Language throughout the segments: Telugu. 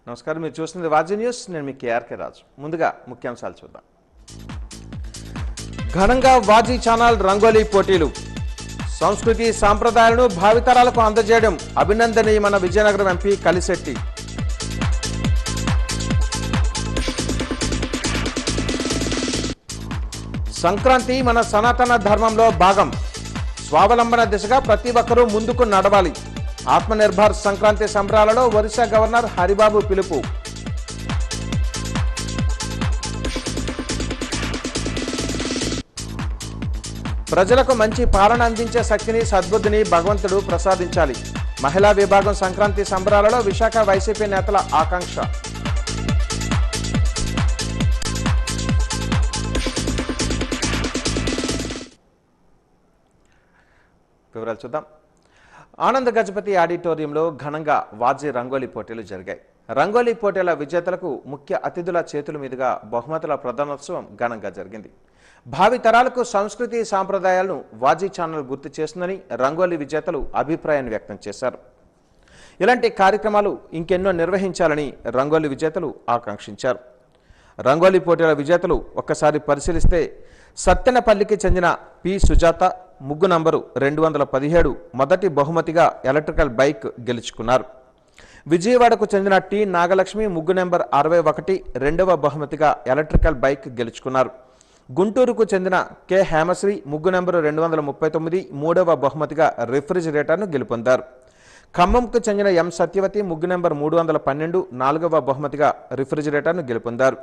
నమస్కారం, మీరు చూస్తున్నది వాజీ న్యూస్. నేను మీ కేఆర్కే రాజు. ముందుగా ముఖ్యాంశాలు చూద్దాం. ఘనంగా వాజీ ఛానల్ రంగోలీ పోటీలు. సంస్కృతి సాంప్రదాయాలను భావితరాలకు అందజేయడం అభినందనీయమన్న విజయనగరం ఎంపీ కలిశెట్టి. సంక్రాంతి మన సనాతన ధర్మంలో భాగం. స్వావలంబన దిశగా ప్రతి ఒక్కరూ ముందుకు నడవాలి. ఆత్మనిర్భర్ సంక్రాంతి సంబరాలలో ఒరిస్సా గవర్నర్ హరిబాబు పిలుపు. ప్రజలకు మంచి పాలన అందించే శక్తిని సద్బుద్ధిని భగవంతుడు ప్రసాదించాలి. మహిళా విభాగం సంక్రాంతి సంబరాలలో విశాఖ వైసీపీ నేతల ఆకాంక్ష. వివరాలు చూద్దాం. ఆనంద్ గజపతి ఆడిటోరియంలో ఘనంగా వాజీ రంగోలీ పోటీలు జరిగాయి. రంగోలీ పోటీల విజేతలకు ముఖ్య అతిథుల చేతుల మీదుగా బహుమతుల ప్రదానోత్సవం ఘనంగా జరిగింది. భావితరాలకు సంస్కృతి సాంప్రదాయాలను వాజీ ఛానల్ గుర్తు చేస్తుందని రంగోలీ విజేతలు అభిప్రాయాన్ని వ్యక్తం చేశారు. ఇలాంటి కార్యక్రమాలు ఇంకెన్నో నిర్వహించాలని రంగోలీ విజేతలు ఆకాంక్షించారు. రంగోలీ పోటీల విజేతలు ఒక్కసారి పరిశీలిస్తే సత్తెనపల్లికి చెందిన పి సుజాత ముగ్గు నంబరు 217 మొదటి బహుమతిగా ఎలక్ట్రికల్ బైక్ గెలుచుకున్నారు. విజయవాడకు చెందిన టి నాగలక్ష్మి ముగ్గు నెంబర్ 61 రెండవ బహుమతిగా ఎలక్ట్రికల్ బైక్ గెలుచుకున్నారు. గుంటూరుకు చెందిన కె హేమశ్రీ ముగ్గు నెంబరు 239 మూడవ బహుమతిగా రిఫ్రిజిరేటర్ను గెలుపొందారు. ఖమ్మంకు చెందిన ఎం సత్యవతి ముగ్గు నెంబర్ 312 నాలుగవ బహుమతిగా రిఫ్రిజిరేటర్ను గెలుపొందారు.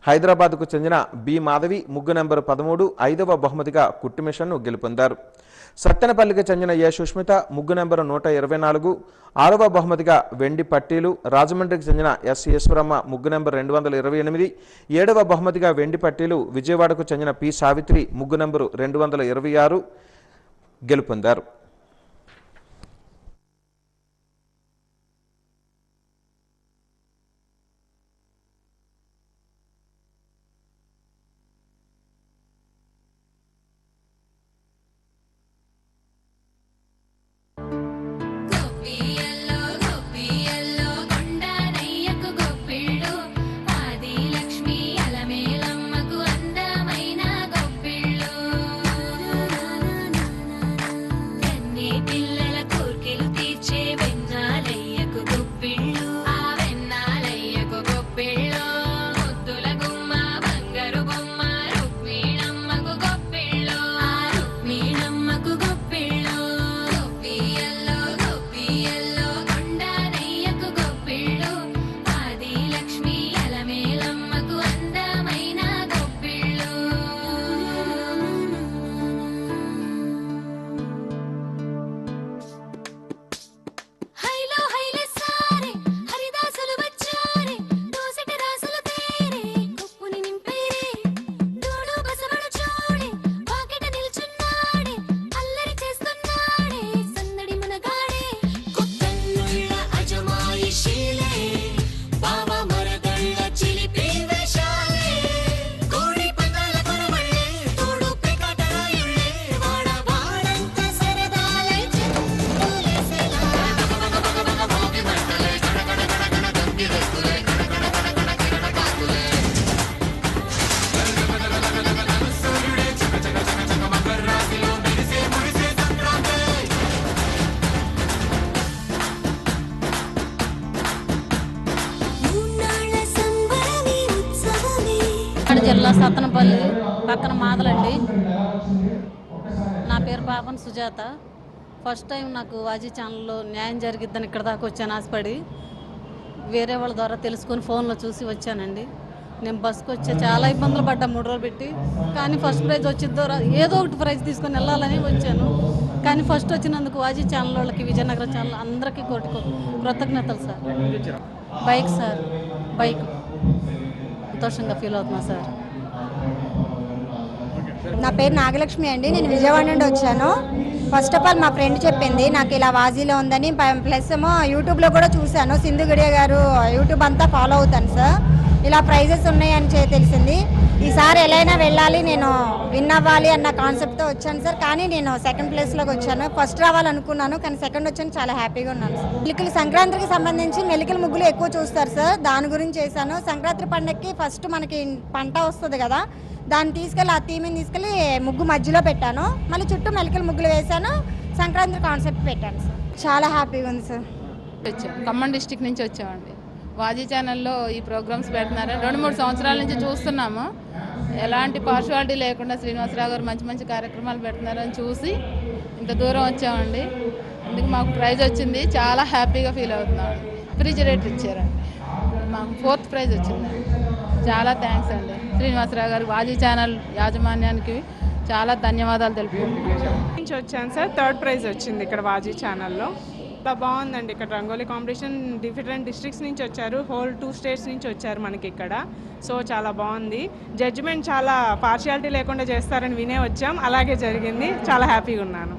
హైదరాబాద్కు చెందిన బి మాధవి ముగ్గు నెంబరు 13 ఐదవ బహుమతిగా కుట్టు మిషన్ను గెలుపొందారు. సత్తెనపల్లికి చెందిన ఏ సుష్మిత ముగ్గు నెంబరు 124 ఆరవ బహుమతిగా వెండి పట్టీలు. రాజమండ్రికి చెందిన ఎస్ ఈశ్వరమ్మ ముగ్గు నెంబర్ 228 ఏడవ బహుమతిగా వెండి పట్టీలు. విజయవాడకు చెందిన పి సావిత్రి ముగ్గు నెంబరు 226 గెలుపొందారు. జిల్లా సత్తెనపల్లి పక్కన మాదలండి. నా పేరు పాపన్ సుజాత. ఫస్ట్ టైం నాకు వాజీ ఛానల్లో న్యాయం జరిగిద్దని ఇక్కడ దాకా వచ్చాను ఆశపడి. వేరే వాళ్ళ ద్వారా తెలుసుకొని ఫోన్లో చూసి వచ్చానండి. నేను బస్సుకు వచ్చే చాలా ఇబ్బందులు పడ్డా 3 రోజులు పెట్టి. కానీ ఫస్ట్ ప్రైజ్ వచ్చిద్దో ఏదో ఒకటి ప్రైజ్ తీసుకొని వెళ్ళాలని వచ్చాను. కానీ ఫస్ట్ వచ్చినందుకు వాజీ ఛానల్ వాళ్ళకి, విజయనగరం ఛానల్ అందరికీ కృతజ్ఞతలు సార్. బైక్ సార్, బైక్ సంతోషంగా ఫీల్ అవుతున్నా సార్. నా పేరు నాగలక్ష్మి అండి. నేను విజయవాడ నుండి వచ్చాను. ఫస్ట్ ఆఫ్ ఆల్ మా ఫ్రెండ్ చెప్పింది నాకు ఇలా వాజీలో ఉందని. ప్లస్ ఏమో యూట్యూబ్లో కూడా చూశాను. సింధు గడియ గారు యూట్యూబ్ అంతా ఫాలో అవుతాను సార్. ఇలా ప్రైజెస్ ఉన్నాయని తెలిసింది. ఈసారి ఎలా అయినా వెళ్ళాలి, నేను విన్ అవ్వాలి అన్న కాన్సెప్ట్తో వచ్చాను సార్. కానీ నేను సెకండ్ ప్లేస్లోకి వచ్చాను. ఫస్ట్ రావాలనుకున్నాను కానీ సెకండ్ వచ్చాను. చాలా హ్యాపీగా ఉన్నాను సార్. మెలికలు సంక్రాంతికి సంబంధించి మెలికల ముగ్గులు ఎక్కువ చూస్తారు సార్. దాని గురించి చేశాను. సంక్రాంతి పండగకి ఫస్ట్ మనకి పంట వస్తుంది కదా, దాన్ని తీసుకెళ్ళి ఆ థీమ్ని తీసుకెళ్ళి ముగ్గు మధ్యలో పెట్టాను. మళ్ళీ చుట్టూ మెలికల ముగ్గులు వేశాను. సంక్రాంతి కాన్సెప్ట్ పెట్టాను సార్. చాలా హ్యాపీగా ఉంది సార్. వచ్చాం ఖమ్మం డిస్టిక్ నుంచి వచ్చామండి. వాజీ ఛానల్లో ఈ ప్రోగ్రామ్స్ పెడుతున్నారు. 2-3 సంవత్సరాల నుంచి చూస్తున్నాము. ఎలాంటి పార్షువాలిటీ లేకుండా శ్రీనివాసరావు గారు మంచి మంచి కార్యక్రమాలు పెడుతున్నారని చూసి ఇంత దూరం వచ్చామండి. అందుకు మాకు ప్రైజ్ వచ్చింది. చాలా హ్యాపీగా ఫీల్ అవుతున్నాం. రిఫ్రిజిరేటర్ ఇచ్చారండి. మాకు 4th ప్రైజ్ వచ్చిందండి. చాలా థ్యాంక్స్ అండి శ్రీనివాసరావు గారు, వాజీ ఛానల్ యాజమాన్యానికి చాలా ధన్యవాదాలు తెలుపుకుంటున్నాను. నుంచి వచ్చాను సార్. 3rd ప్రైజ్ వచ్చింది ఇక్కడ వాజీ ఛానల్లో. చాలా బాగుందండి. ఇక్కడ రంగోలీ కాంపిటీషన్ డిఫరెంట్ డిస్ట్రిక్ట్స్ నుంచి వచ్చారు. హోల్ 2 స్టేట్స్ నుంచి వచ్చారు మనకి ఇక్కడ. సో చాలా బాగుంది. జడ్జిమెంట్ చాలా పార్షియాలిటీ లేకుండా చేస్తారని వినే వచ్చాం. అలాగే జరిగింది. చాలా హ్యాపీగా ఉన్నాను.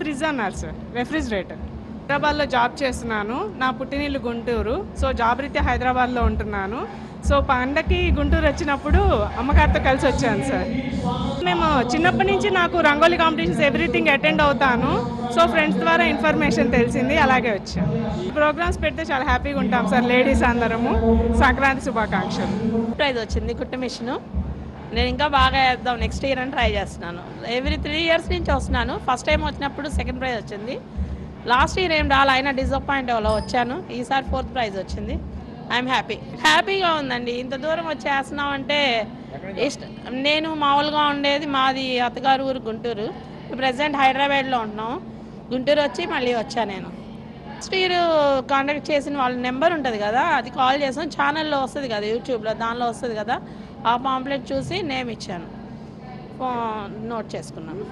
ఫ్రిడ్జ్ అన్నారు సార్, రెఫ్రిజిరేటర్. హైదరాబాద్లో జాబ్ చేస్తున్నాను. నా పుట్టినిల్లు గుంటూరు. సో జాబ్ రీత్యా హైదరాబాద్లో ఉంటున్నాను. సో పండగకి గుంటూరు వచ్చినప్పుడు అమ్మగారితో కలిసి వచ్చాను సార్. మేము చిన్నప్పటి నుంచి నాకు రంగోలీ కాంపిటీషన్స్ ఎవ్రీథింగ్ అటెండ్ అవుతాను. సో ఫ్రెండ్స్ ద్వారా ఇన్ఫర్మేషన్ తెలిసింది, అలాగే వచ్చాను. ప్రోగ్రామ్స్ పెడితే చాలా హ్యాపీగా ఉంటాం సార్. లేడీస్ అందరము. సంక్రాంతి శుభాకాంక్షలు. ప్రైజ్ వచ్చింది కుట్టు మిషను. నేను ఇంకా బాగా వేద్దాం నెక్స్ట్ ఇయర్ అని ట్రై చేస్తున్నాను. ఎవ్రీ 3 ఇయర్స్ నుంచి వస్తున్నాను. ఫస్ట్ టైం వచ్చినప్పుడు సెకండ్ ప్రైజ్ వచ్చింది. లాస్ట్ ఇయర్ ఏం రాలి, అయినా డిసప్పాయింట్ అవ్వలో వచ్చాను. ఈసారి 4th ప్రైజ్ వచ్చింది. ఐఎమ్ హ్యాపీగా ఉందండి. ఇంత దూరం వచ్చేస్తున్నాం అంటే నేను మామూలుగా ఉండేది మాది అత్తగారు ఊరు గుంటూరు. ప్రజెంట్ హైదరాబాద్లో ఉంటున్నాం. గుంటూరు వచ్చి మళ్ళీ వచ్చాను నేను. నెక్స్ట్ ఇయర్ కాంటాక్ట్ చేసిన వాళ్ళ నెంబర్ ఉంటుంది కదా, అది కాల్ చేసాను. ఛానల్లో వస్తుంది కదా, యూట్యూబ్లో దానిలో వస్తుంది కదా, ఆ పాంప్లెట్ చూసి నేమ్ ఇచ్చాను, నోట్ చేసుకున్నాను.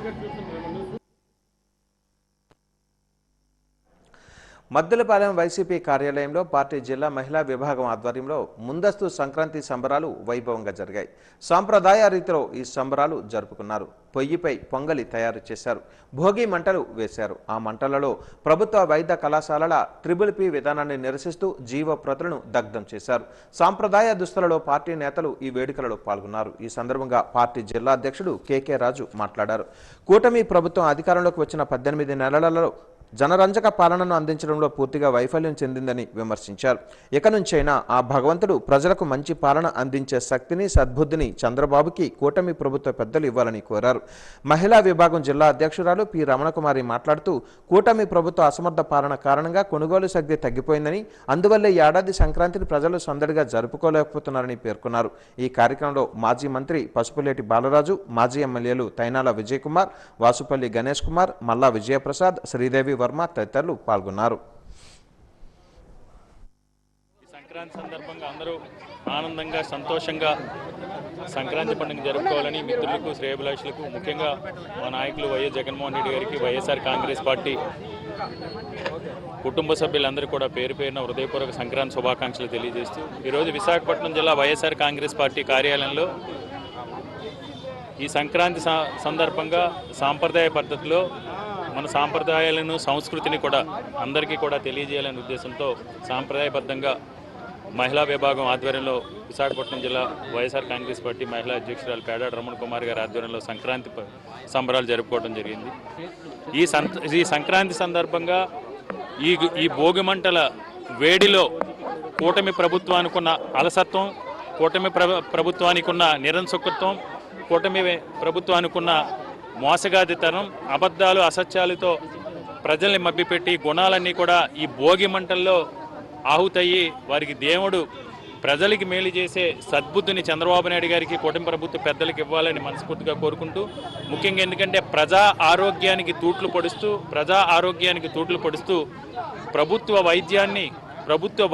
మద్దెలపాలెం వైసీపీ కార్యాలయంలో పార్టీ జిల్లా మహిళా విభాగం ఆధ్వర్యంలో ముందస్తు సంక్రాంతి సంబరాలు వైభవంగా జరిగాయి. సాంప్రదాయ రీతిలో ఈ సంబరాలు జరుపుకున్నారు. పొయ్యిపై పొంగలి తయారు చేశారు. భోగి మంటలు వేశారు. ఆ మంటలలో ప్రభుత్వ వైద్య కళాశాలల PPP విధానాన్ని నిరసిస్తూ జీవప్రతులను దగ్ధం చేశారు. సాంప్రదాయ దుస్తులలో పార్టీ నేతలు ఈ వేడుకలలో పాల్గొన్నారు. ఈ సందర్భంగా పార్టీ జిల్లా అధ్యక్షుడు కేకే రాజు మాట్లాడారు. కూటమి ప్రభుత్వం అధికారంలోకి వచ్చిన 18 నెలలలో జనరంజక పాలనను అందించడంలో పూర్తిగా వైఫల్యం చెందిందని విమర్శించారు. ఇక నుంచైనా ఆ భగవంతుడు ప్రజలకు మంచి పాలన అందించే శక్తిని, సద్బుద్ధిని చంద్రబాబుకి కూటమి ప్రభుత్వ పెద్దలు ఇవ్వాలని కోరారు. మహిళా విభాగం జిల్లా అధ్యక్షురాలు పి రమణకుమారి మాట్లాడుతూ కూటమి ప్రభుత్వ అసమర్థ పాలన కారణంగా కొనుగోలు శక్తి తగ్గిపోయిందని, అందువల్లే ఏడాది సంక్రాంతిని ప్రజలు సందడిగా జరుపుకోలేకపోతున్నారని పేర్కొన్నారు. ఈ కార్యక్రమంలో మాజీ మంత్రి పసుపులేటి బాలరాజు, మాజీ ఎమ్మెల్యేలు తైనాల విజయ్ కుమార్, వాసుపల్లి గణేష్ కుమార్, మల్లా విజయప్రసాద్, శ్రీదేవి వర్మ తదితరులు పాల్గొన్నారు. సంక్రాంతి సందర్భంగా అందరూ ఆనందంగా సంతోషంగా సంక్రాంతి పండుగ జరుపుకోవాలని మిత్రులకు, శ్రేయభిలాషులకు, ముఖ్యంగా మా నాయకులు వైఎస్ జగన్మోహన్ రెడ్డి గారికి, వైఎస్ఆర్ కాంగ్రెస్ పార్టీ కుటుంబ సభ్యులందరూ కూడా పేరు పేరున హృదయపూర్వక సంక్రాంతి శుభాకాంక్షలు తెలియజేస్తూ ఈరోజు విశాఖపట్నం జిల్లా వైఎస్ఆర్ కాంగ్రెస్ పార్టీ కార్యాలయంలో ఈ సంక్రాంతి సందర్భంగా సాంప్రదాయ పద్ధతిలో మన సాంప్రదాయాలను, సంస్కృతిని కూడా అందరికీ కూడా తెలియజేయాలనే ఉద్దేశంతో సాంప్రదాయబద్ధంగా మహిళా విభాగం ఆధ్వర్యంలో విశాఖపట్నం జిల్లా వైఎస్ఆర్ కాంగ్రెస్ పార్టీ మహిళా అధ్యక్షురాలు పేడాడ రమణ కుమార్ గారి ఆధ్వర్యంలో సంక్రాంతి సంబరాలు జరుపుకోవడం జరిగింది. ఈ సంక్రాంతి సందర్భంగా ఈ భోగి మంటల వేడిలో కూటమి ప్రభుత్వానికి ఉన్న అలసత్వం, కూటమి ప్రభుత్వానికి ఉన్న నిరంకుశత్వం, కూటమి ప్రభుత్వానికి ఉన్న మోసగాదితనం, అబద్ధాలు, అసత్యాలతో ప్రజల్ని మభ్యపెట్టి గుణాలన్నీ కూడా ఈ భోగి మంటల్లో ఆహుతయ్యి వారికి దేవుడు ప్రజలకి మేలు చేసే సద్బుద్ధిని చంద్రబాబు నాయుడు గారికి, కూటమి ప్రభుత్వ పెద్దలకు ఇవ్వాలని మనస్ఫూర్తిగా కోరుకుంటూ, ముఖ్యంగా ఎందుకంటే ప్రజా ఆరోగ్యానికి తూట్లు పొడుస్తూ ప్రభుత్వ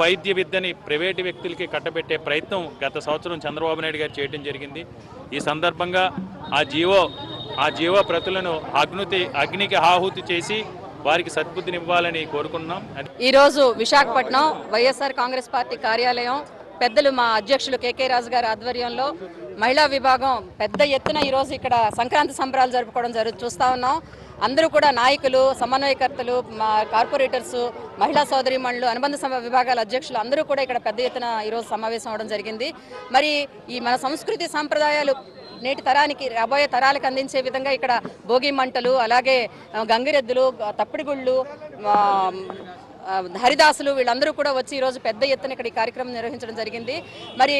వైద్య విద్యని ప్రైవేటు వ్యక్తులకి కట్టబెట్టే ప్రయత్నం గత సంవత్సరం చంద్రబాబు నాయుడు గారు చేయడం జరిగింది. ఈ సందర్భంగా ఆ జీవ ప్రతులను అగ్నికి ఆహుతి చేసి వారికి సద్బుద్ధిని ఇవ్వాలని కోరుకుంటున్నాం. ఈరోజు విశాఖపట్నం వైఎస్ఆర్ కాంగ్రెస్ పార్టీ కార్యాలయం పెద్దలు మా అధ్యక్షులు కేకే రాజు గారి ఆధ్వర్యంలో మహిళా విభాగం పెద్ద ఎత్తున ఈరోజు ఇక్కడ సంక్రాంతి సంబరాలు జరుపుకోవడం చూస్తూ ఉన్నాం. అందరూ కూడా నాయకులు, సమన్వయకర్తలు, మా కార్పొరేటర్స్, మహిళా సోదరీమణులు, అనుబంధ విభాగాల అధ్యక్షులు అందరూ కూడా ఇక్కడ పెద్ద ఎత్తున ఈరోజు సమావేశం అవడం జరిగింది. మరి ఈ మన సంస్కృతి సాంప్రదాయాలు నేటి తరానికి, రాబోయే తరాలకు అందించే విధంగా ఇక్కడ భోగి మంటలు, అలాగే గంగిరెద్దులు, తప్పిడిగుళ్ళు, హరిదాసులు వీళ్ళందరూ కూడా వచ్చి ఈరోజు పెద్ద ఎత్తున ఇక్కడ ఈ కార్యక్రమం నిర్వహించడం జరిగింది. మరి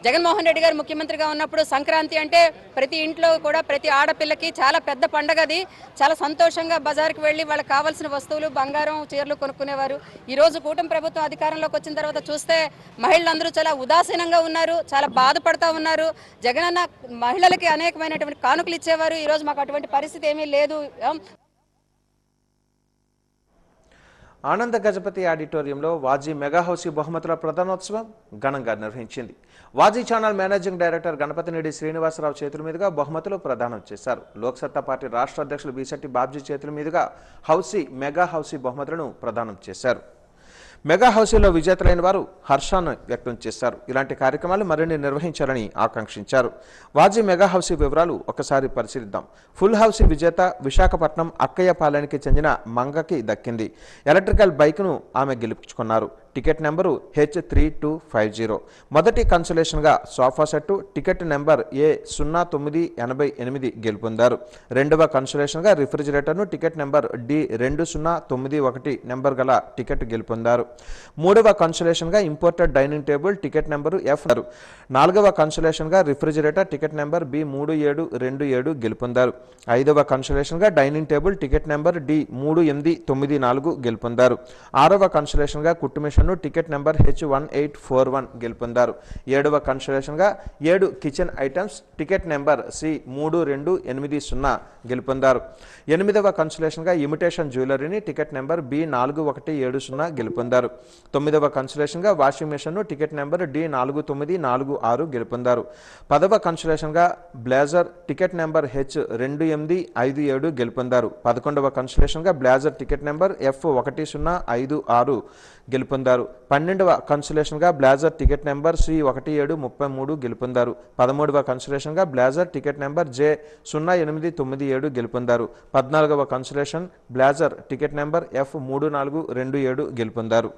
జగన్మోహన్ రెడ్డి గారు ముఖ్యమంత్రిగా ఉన్నప్పుడు సంక్రాంతి అంటే ప్రతి ఇంట్లో కూడా ప్రతి ఆడపిల్లకి చాలా పెద్ద పండగది. చాలా సంతోషంగా బజార్కి వెళ్ళి వాళ్ళకి కావాల్సిన వస్తువులు, బంగారం, చీరలు కొనుక్కునేవారు. ఈరోజు కూటమి ప్రభుత్వం అధికారంలోకి వచ్చిన తర్వాత చూస్తే మహిళలందరూ చాలా ఉదాసీనంగా ఉన్నారు, చాలా బాధపడతా ఉన్నారు. జగనన్న మహిళలకి అనేకమైనటువంటి కానుకలు ఇచ్చేవారు. ఈరోజు మాకు అటువంటి పరిస్థితి ఏమీ లేదు. ఆనంద గజపతి ఆడిటోరియంలో వాజీ మెగా హౌసీ బహుమతుల ప్రధానోత్సవం ఘనంగా నిర్వహించింది. వాజీ ఛానల్ మేనేజింగ్ డైరెక్టర్ గణపతినేడి శ్రీనివాసరావు చేతుల మీదుగా బహుమతులు ప్రదానం చేశారు. లోక్సత్తా పార్టీ రాష్ట్ర అధ్యక్షులు బీసెట్టి బాబ్జీ చేతుల మీదుగా హౌసీ మెగా హౌసీ బహుమతులను ప్రదానం చేశారు. మెగా హౌసీలో విజేతలైన వారు హర్షాన్ని వ్యక్తం చేశారు. ఇలాంటి కార్యక్రమాలు మరిన్ని నిర్వహించాలని ఆకాంక్షించారు. వాజీ మెగా హౌసీ వివరాలు ఒకసారి పరిశీలిద్దాం. ఫుల్ హౌసీ విజేత విశాఖపట్నం అక్కయ్యపాలెనికి చెందిన మంగకి దక్కింది. ఎలక్ట్రికల్ బైక్ను ఆమె గెలుపుకున్నారు. Ticket number H3250. మొదటి కన్సలేషన్గా sofa set ticket number A0988 గెలుపొందారు. రెండవ కన్సలేషన్గా రిఫ్రిజిరేటర్ను టికెట్ నెంబర్ D2091 నెంబర్ గల టికెట్ గెలుపొందారు. మూడవ కన్సలేషన్గా imported dining table ticket number F. నాలుగవ కన్సలేషన్గా రిఫ్రిజిరేటర్ టికెట్ నెంబర్ B3727 గెలుపొందారు. ఐదవ కన్సలేషన్గా dining table ticket number D3894 గెలుపొందారు. ఆరవ కన్సలేషన్గా కుట్టుమిషన్ టికెట్ నెంబర్ H1841 గెలుపొందారు. ఏడవ కన్సలేషన్గా 7 kitchen items ticket number C3280 గెలుపొందారు. ఎనిమిదవ కన్సలేషన్గా ఇమిటేషన్ జ్యువెలరీని టికెట్ నెంబర్ B4170 గెలుపొందారు. తొమ్మిదవ కన్సలేషన్గా washing machine ticket number D4946 గెలుపొందారు. పదవ కన్సలేషన్గా బ్లేజర్ టికెట్ నెంబర్ H2857 గెలుపొందారు. 11వ కన్సలేషన్గా బ్లేజర్ టికెట్ నెంబర్ F1056 గెలుపొందారు. 12వ కన్సలేషన్గా బ్లేజర్ టికెట్ నెంబర్ C1733 గెలుపొందారు. 13వ కన్సలేషన్గా బ్లేజర్ టికెట్ నెంబర్ J0897 గెలుపొందారు. 14వ consolation blazer ticket number F3427 గెలుపొందారు.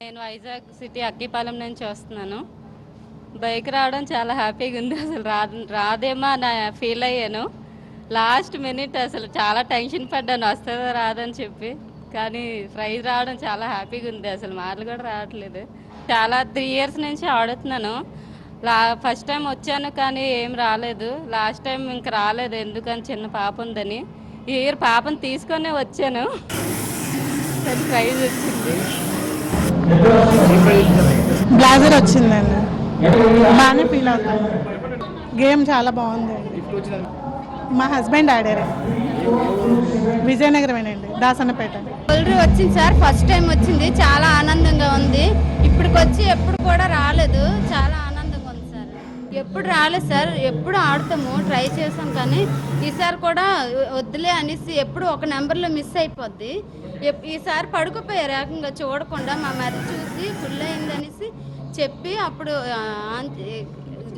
నేను వైజాగ్ సిటీ అక్కిపాలెం నుంచి వస్తున్నాను. బైక్ రావడం చాలా హ్యాపీగా ఉంది. అసలు రాదేమో నా ఫీల్ అయ్యాను. లాస్ట్ మినిట్ అసలు చాలా టెన్షన్ పడ్డాను వస్తుందో రాదని చెప్పి. కానీ ప్రైజ్ రావడం చాలా హ్యాపీగా ఉంది. అసలు మాటలు కూడా రావట్లేదు. చాలా 3 years నుంచి ఆడుతున్నాను. ఫస్ట్ టైం వచ్చాను కానీ ఏం రాలేదు. లాస్ట్ టైం ఇంక రాలేదు, ఎందుకని చిన్న పాప ఉందని. ఈ ఇయర్ పాపను తీసుకొని వచ్చాను, ప్రైజ్ వచ్చింది. బ్లేజర్ వచ్చిందండి, బాగానే ఫీల్ అవుతాను. గేమ్ చాలా బాగుంది. మా హస్బెండ్ ఆడారు. విజయనగరమేనండి, దాసన్నపేట. జ్యువెలరీ వచ్చింది సార్, ఫస్ట్ టైం వచ్చింది. చాలా ఆనందంగా ఉంది. ఇప్పటికొచ్చి ఎప్పుడు కూడా రాలేదు, చాలా ఆనందంగా ఉంది సార్. ఎప్పుడు రాలేదు సార్, ఎప్పుడు ఆడతాము, ట్రై చేసాం కానీ ఈసారి కూడా వద్దులే అనేసి ఎప్పుడు ఒక నెంబర్లో మిస్ అయిపోద్ది. ఈసారి పడుకుపోయారు ఏకంగా చూడకుండా. మా మరి చూసి ఫుల్ అయింది అనేసి చెప్పి అప్పుడు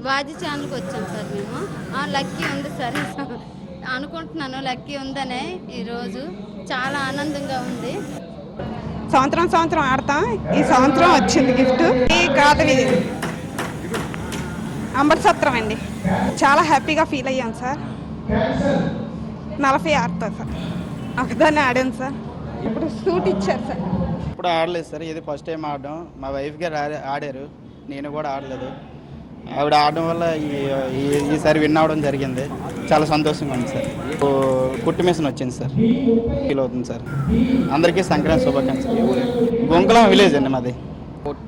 వాజీ ఛానల్కి వచ్చాం సార్ మేము. లక్కీ ఉంది సార్ అనుకుంటున్నాను, లక్కీ ఉందనే ఈరోజు చాలా ఆనందంగా ఉంది. సంవత్సరం ఆడతాం, ఈ సంవత్సరం వచ్చింది గిఫ్ట్. ఈ కాదవి అంబరసత్రం అండి, చాలా హ్యాపీగా ఫీల్ అయ్యాం సార్. 40 ఆడతాం సార్, ఒకదాన్ని ఆడాను సార్. ఇప్పుడు సూట్ ఇచ్చారు సార్. ఇప్పుడు ఆడలేదు సార్, ఇది ఫస్ట్ టైం ఆడడం. మా వైఫ్ గారు ఆడారు, నేను కూడా ఆడలేదు. ఆవిడ ఆడడం వల్ల ఈసారి విన్ అవ్వడం జరిగింది. చాలా సంతోషంగా ఉంది సార్. కుట్టు మిషన్ వచ్చింది సార్, ఫీల్ అవుతుంది సార్. అందరికీ సంక్రాంతి శుభాకాంక్షలు. గొంకులం విలేజ్ అండి మాది.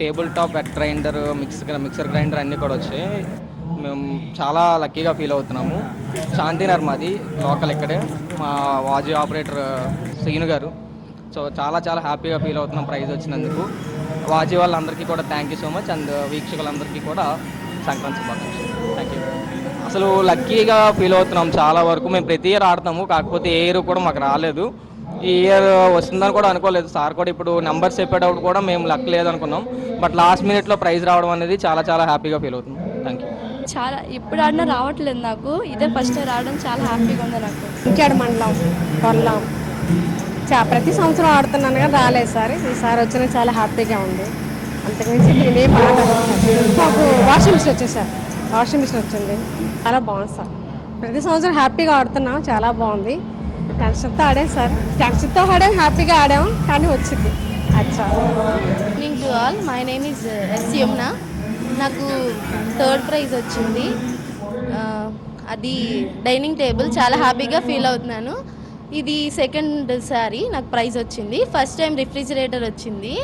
Table top wet grinder, mixer grinder అన్నీ కూడా వచ్చాయి. మేము చాలా లక్కీగా ఫీల్ అవుతున్నాము. శాంతినగర్ మాది, లోకల్ ఇక్కడే. మా వాజీ ఆపరేటర్ శ్రీను గారు. సో చాలా హ్యాపీగా ఫీల్ అవుతున్నాం ప్రైజ్ వచ్చినందుకు. వాజీ వాళ్ళందరికీ కూడా thank you so much. And వీక్షకులందరికీ కూడా సంక్రాంతి శుభాకాంక్షలు. Thank you. అసలు లక్కీగా ఫీల్ అవుతున్నాం చాలా వరకు. మేము ప్రతి ఇయర్ ఆడతాము, కాకపోతే ఏ ఇయర్ కూడా మాకు రాలేదు. ఈ ఇయర్ వస్తుందని కూడా అనుకోలేదు. సార్ కూడా ఇప్పుడు నెంబర్స్ చెప్పేటప్పుడు కూడా మేము లక్ లేదనుకున్నాం. బట్ లాస్ట్ మినిట్లో ప్రైజ్ రావడం అనేది చాలా చాలా హ్యాపీగా ఫీల్ అవుతున్నాం. Thank you. చాలా ఇప్పుడు ఆడినా రావట్లేదు నాకు, ఇదే ఫస్ట్ రావడం చాలా హ్యాపీగా ఉంది నాకు. ఇంకేడు మండలం కొల్లాం ప్రతి సంవత్సరం ఆడుతున్నాను కానీ రాలేదు సార్. ఈసారి వచ్చినా చాలా హ్యాపీగా ఉంది. అంతకుమించి నేనేం మాకు వాషింగ్ మిషన్ వచ్చేది సార్. వాషింగ్ మిషన్ వచ్చింది, చాలా బాగుంది సార్. ప్రతి సంవత్సరం హ్యాపీగా ఆడుతున్నాం, చాలా బాగుంది. టెన్షన్తో ఆడాం సార్, టెన్షన్తో ఆడాం, హ్యాపీగా ఆడాము కానీ వచ్చింది. అచ్చా. Evening to all, my name is S Yamuna. నాకు 3rd ప్రైజ్ వచ్చింది. అది డైనింగ్ టేబుల్. చాలా హ్యాపీగా ఫీల్ అవుతున్నాను. ఇది 2nd సారి నాకు ప్రైజ్ వచ్చింది. ఫస్ట్ టైం రిఫ్రిజిరేటర్ వచ్చింది.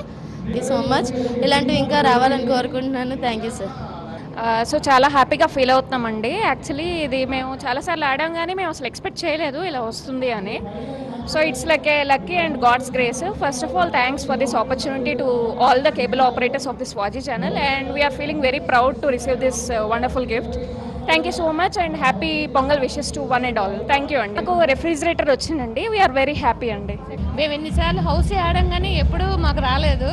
Thank you so much. ఇలాంటివి ఇంకా రావాలని కోరుకుంటున్నాను. Thank you sir. సో చాలా హ్యాపీగా ఫీల్ అవుతున్నామండి. యాక్చువల్లీ ఇది మేము చాలాసార్లు ఆడాం కానీ మేము అసలు ఎక్స్పెక్ట్ చేయలేదు ఇలా వస్తుంది అని. So it's like a lucky and God's grace. First of all thanks for this opportunity to all the cable operators of this వాజీ channel and we are feeling very proud to receive this wonderful gift. Thank you so much and happy Pongal wishes to one and all. Thank you అండి. నాకు రెఫ్రిజిరేటర్ వచ్చిందండి. వీఆర్ వెరీ హ్యాపీ అండి. మేము ఎన్నిసార్లు హౌసీ ఆడాం కానీ ఎప్పుడూ మాకు రాలేదు.